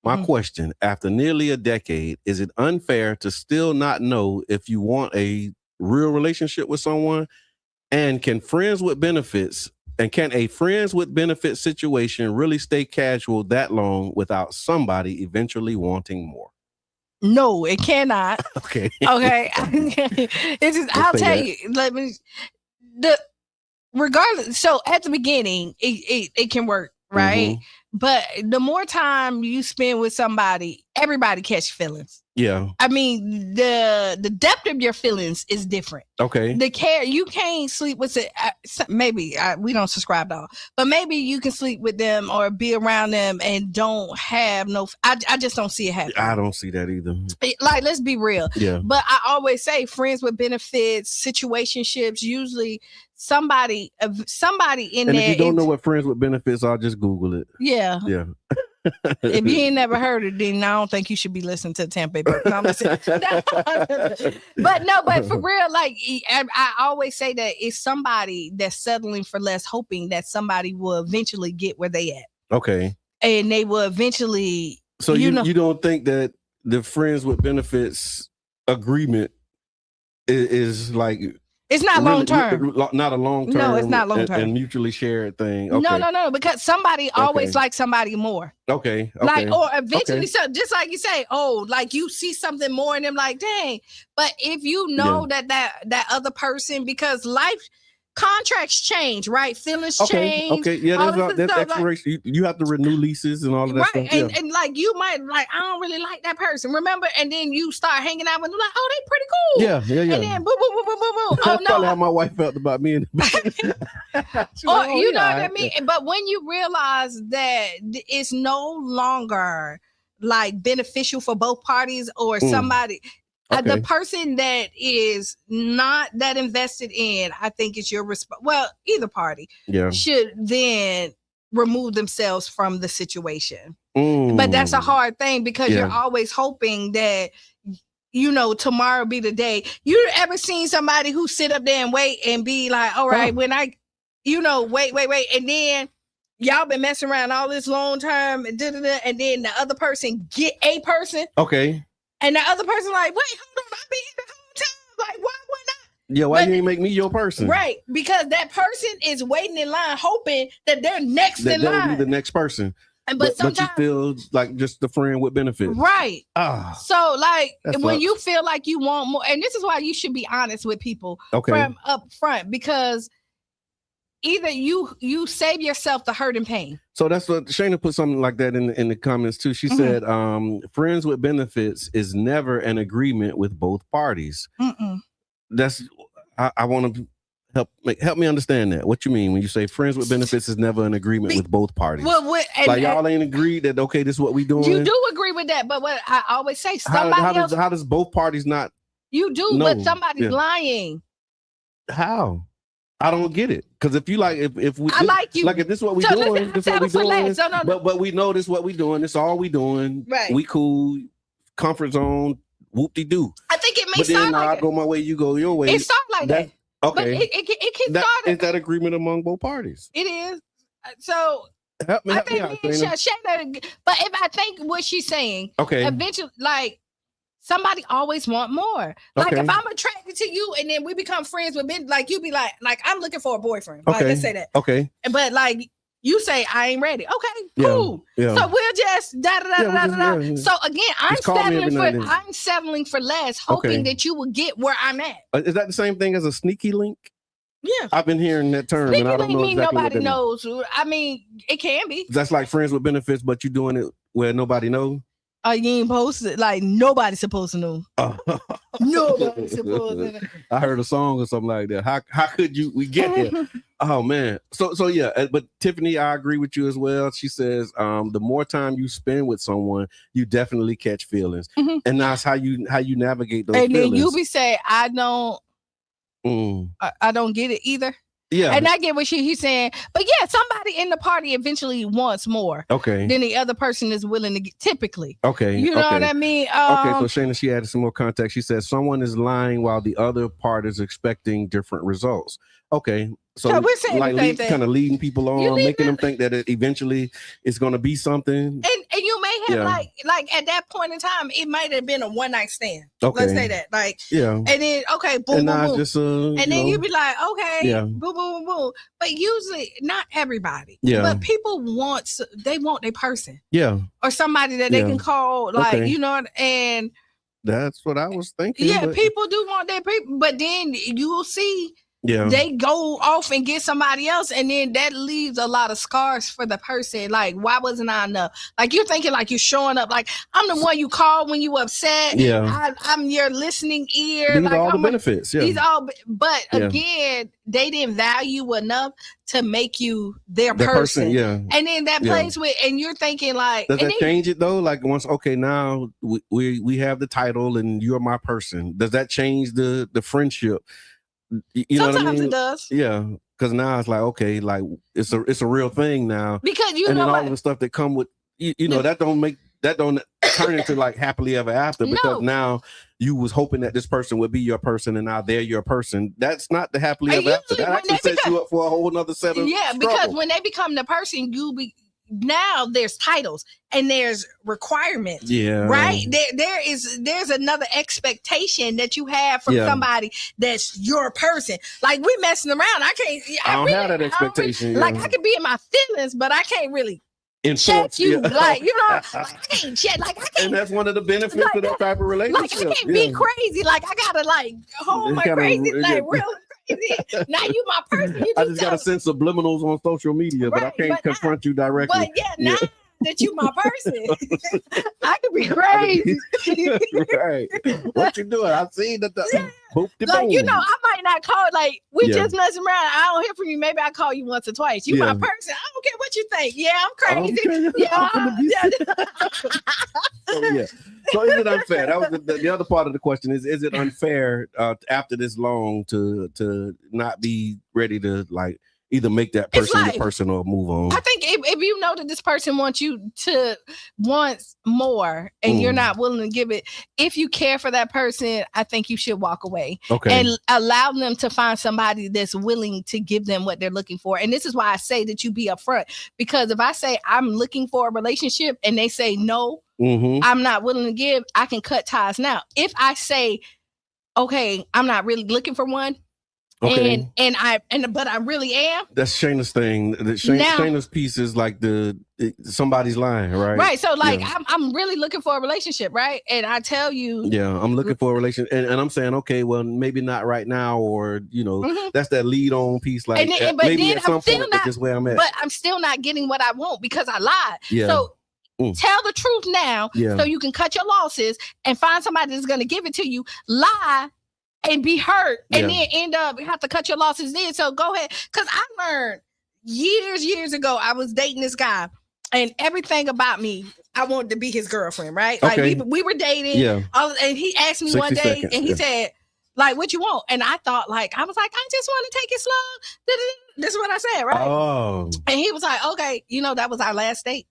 My question, after nearly a decade, is it unfair to still not know if you want a real relationship with someone? And can a friends with benefits situation really stay casual that long without somebody eventually wanting more? No, it cannot. Okay. It's just, I'll tell you, regardless. So at the beginning, it can work, right? Mm-hmm. But the more time you spend with somebody, everybody catch feelings. Yeah. I mean, the depth of your feelings is different. Okay. The care, you can't sleep with it. Maybe we don't subscribe to all, but maybe you can sleep with them or be around them and don't have no. I just don't see it happening. I don't see that either. Like, let's be real. Yeah. But I always say, friends with benefits, situationships. Usually, somebody in and there. If you don't know what friends with benefits are, just Google it. Yeah. Yeah. If you ain't never heard it, then I don't think you should be listening to Tampa Bay. No, but for real, like I always say that it's somebody that's settling for less, hoping that somebody will eventually get where they at. Okay. And they will eventually. So you don't think that the friends with benefits agreement is like. It's not really, long term. Not a long term. No, it's not long term. And mutually shared thing. Okay. No, because somebody always likes somebody more. Okay. Like, or eventually, so just like you say, like you see something more in them, like, dang. But if you know that other person, because life contracts change, right? Feelings change. Okay, yeah, that's expiration. Like, you have to renew leases and all of that stuff. And, and like you might like, I don't really like that person, remember? And then you start hanging out with them, like, oh, they pretty cool. Yeah. And then boom, boom, boom, boom, boom, boom. That's probably how my wife felt about me. You know what I mean? Yeah. But when you realize that it's no longer like beneficial for both parties or somebody. The person that is not that invested in, I think it's your either party should then remove themselves from the situation. But that's a hard thing because you're always hoping that, tomorrow be the day. You ever seen somebody who sit up there and wait and be like, all right, when I, wait. And then y'all been messing around all this long time and then the other person get a person. Okay. And the other person like, wait, hold on, I've been here the whole time. Like, why not? Yeah, why you ain't make me your person? Right, because that person is waiting in line, hoping that they're next in line. Be the next person. But sometimes you feel like just the friend with benefits. Right. So like when you feel like you want more, and this is why you should be honest with people from up front, because either you save yourself the hurt and pain. So that's what Qiana put something like that in the comments too. She said, friends with benefits is never an agreement with both parties. That's I want to help me understand that. What you mean when you say friends with benefits is never an agreement with both parties? Well, like y'all ain't agreed that this is what we doing. You do agree with that, but what I always say, how does both parties not? You do, but somebody's lying. How? I don't get it. Because if you like, if we, I like you. Like if this is what we doing, this is what we doing. But we know this is what we doing. This is all we doing. Right. We cool. Comfort zone. Whoop-de-doo. I think it may but start then like I go my way, you go your way. It starts like that. Okay. But it can start. Is that agreement among both parties? It is. So help me out, Qiana, but if I think what she's saying, eventually, like somebody always want more. Like if I'm attracted to you and then we become friends with men, like you be like I'm looking for a boyfriend. Like let's say that. Okay. But like you say I ain't ready. Okay, cool. Yeah. So we'll just da. So again, I'm settling for less, hoping that you will get where I'm at. Is that the same thing as a sneaky link? Yeah, I've been hearing that term, and I don't know exactly nobody knows. I mean, it can be. That's like friends with benefits, but you're doing it where nobody knows. You ain't posted like nobody's supposed to know. Nobody's supposed to know. I heard a song or something like that. How could we get here? Oh man. So yeah, but Tiffany, I agree with you as well. She says the more time you spend with someone, you definitely catch feelings. And that's how you navigate those feelings. And then you be saying, I don't get it either. Yeah. And I get what he's saying. But yeah, somebody in the party eventually wants more. Okay. Than the other person is willing to get, typically. Okay. You know what I mean? Okay, so Qiana, she added some more context. She said someone is lying while the other part is expecting different results. Okay. So we're saying like kind of leading people on, making them think that it eventually is going to be something. And you may have like at that point in time, it might have been a one night stand. Okay. Let's say that. Like and then boom, boom, boom. Just, and then you'd be like, boom, boom, boom, boom. But usually not everybody. Yeah. But people want their person. Yeah. Or somebody that they can call, like, and that's what I was thinking. Yeah, people do want their people, but then you will see they go off and get somebody else, and then that leaves a lot of scars for the person. Like, why wasn't I enough? Like, you're thinking like you're showing up, like I'm the one you call when you upset. I'm your listening ear. These like are all I'm the benefits. These all, but again, they didn't value enough to make you their person. And then that plays with, and you're thinking like, does that change it though? Like once, okay, now we have the title and you're my person. Does that change the friendship? You know what I mean? Sometimes it does. Yeah, because now it's like, okay, like it's a real thing now. Because you and know then all what? of the stuff that come with, you know, that don't turn into like happily ever after, because now you was hoping that this person would be your person, and now they're your person. That's not the happily ever after. That actually sets you up for a whole nother set of because when they become the person, now there's titles and there's requirements. Right? There's another expectation that you have from somebody that's your person. Like, we messing around. I don't have that expectation. Like, I could be in my feelings, but I can't really check you. Like, you know, like, I can't check. Like, I can't. And that's one of the benefits of that type of relationship. Like, I can't be crazy. Like, I gotta like hold my crazy, like real crazy. Now you my person. I just gotta send subliminals on social media, but I can't confront you directly. But now that you my person, I could be crazy. Right. What you doing? I seen that. Like, you know, I might not call, like, we just messing around. I don't hear from you. Maybe I call you once or twice. You my person. I don't care what you think. Yeah, I'm crazy. So is it unfair? That was the other part of the question. Is it unfair after this long to not be ready to like either make that person your person or move on? I think if you know that this person wants more and you're not willing to give it, if you care for that person, I think you should walk away and allow them to find somebody that's willing to give them what they're looking for. And this is why I say that you be upfront, because if I say I'm looking for a relationship and they say no, I'm not willing to give, I can cut ties now. If I say, okay, I'm not really looking for one, but I really am. That's Shayna's thing. Shayna's piece is like somebody's lying, right? Right. So like I'm really looking for a relationship, right? And I tell you, I'm looking for a relationship, and I'm saying, okay, well, maybe not right now, or you know, that's that lead on piece. Like, but maybe at some point, but just where I'm at. But I'm still not getting what I want because I lied. So tell the truth now, so you can cut your losses and find somebody that's going to give it to you. Lie and be hurt, and then end up have to cut your losses then. So go ahead, because I learned years ago. I was dating this guy, and everything about me, I wanted to be his girlfriend, right? Like we were dating, and he asked me one day, and he said, like, what you want? And I thought, like, I was like, I just want to take it slow. This is what I said, right? Oh, and he was like, okay, you know, that was our last date.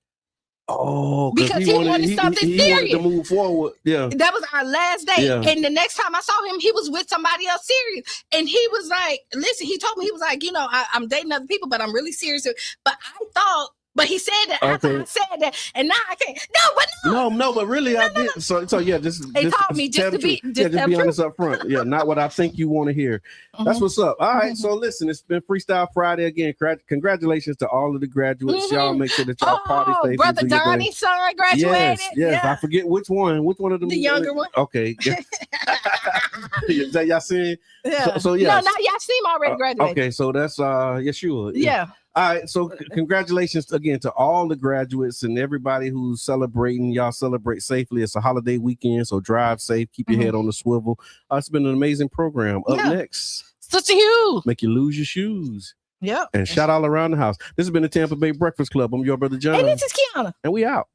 Oh, because he wanted something serious. He wanted to move forward. Yeah, that was our last date. And the next time I saw him, he was with somebody else serious. And he was like, "Listen," he told me, he was like, "You know, I'm dating other people, but I'm really serious." But I thought, but he said that. I said that, and now I can't. No, but really, I did. So yeah, just taught me just to be honest up front. Yeah, not what I think you want to hear. That's what's up. All right, so listen, it's been Freestyle Friday again. Congratulations to all of the graduates. Y'all make sure that y'all party safe. Brother Donnie's son graduated. Yes. I forget which one. Which one of them? The younger one. Okay. Is that Yasin? Yeah. So yeah. No, not Yasin already graduated. Okay, so that's Yeshua. Yeah. All right, so congratulations again to all the graduates and everybody who's celebrating. Y'all celebrate safely. It's a holiday weekend, so drive safe. Keep your head on the swivel. It's been an amazing program. Up next, Sister Hugh. Make you lose your shoes. Yep. And shout all around the house. This has been the Tampa Bay Breakfast Club. I'm your brother John. And this is Qiana. And we out.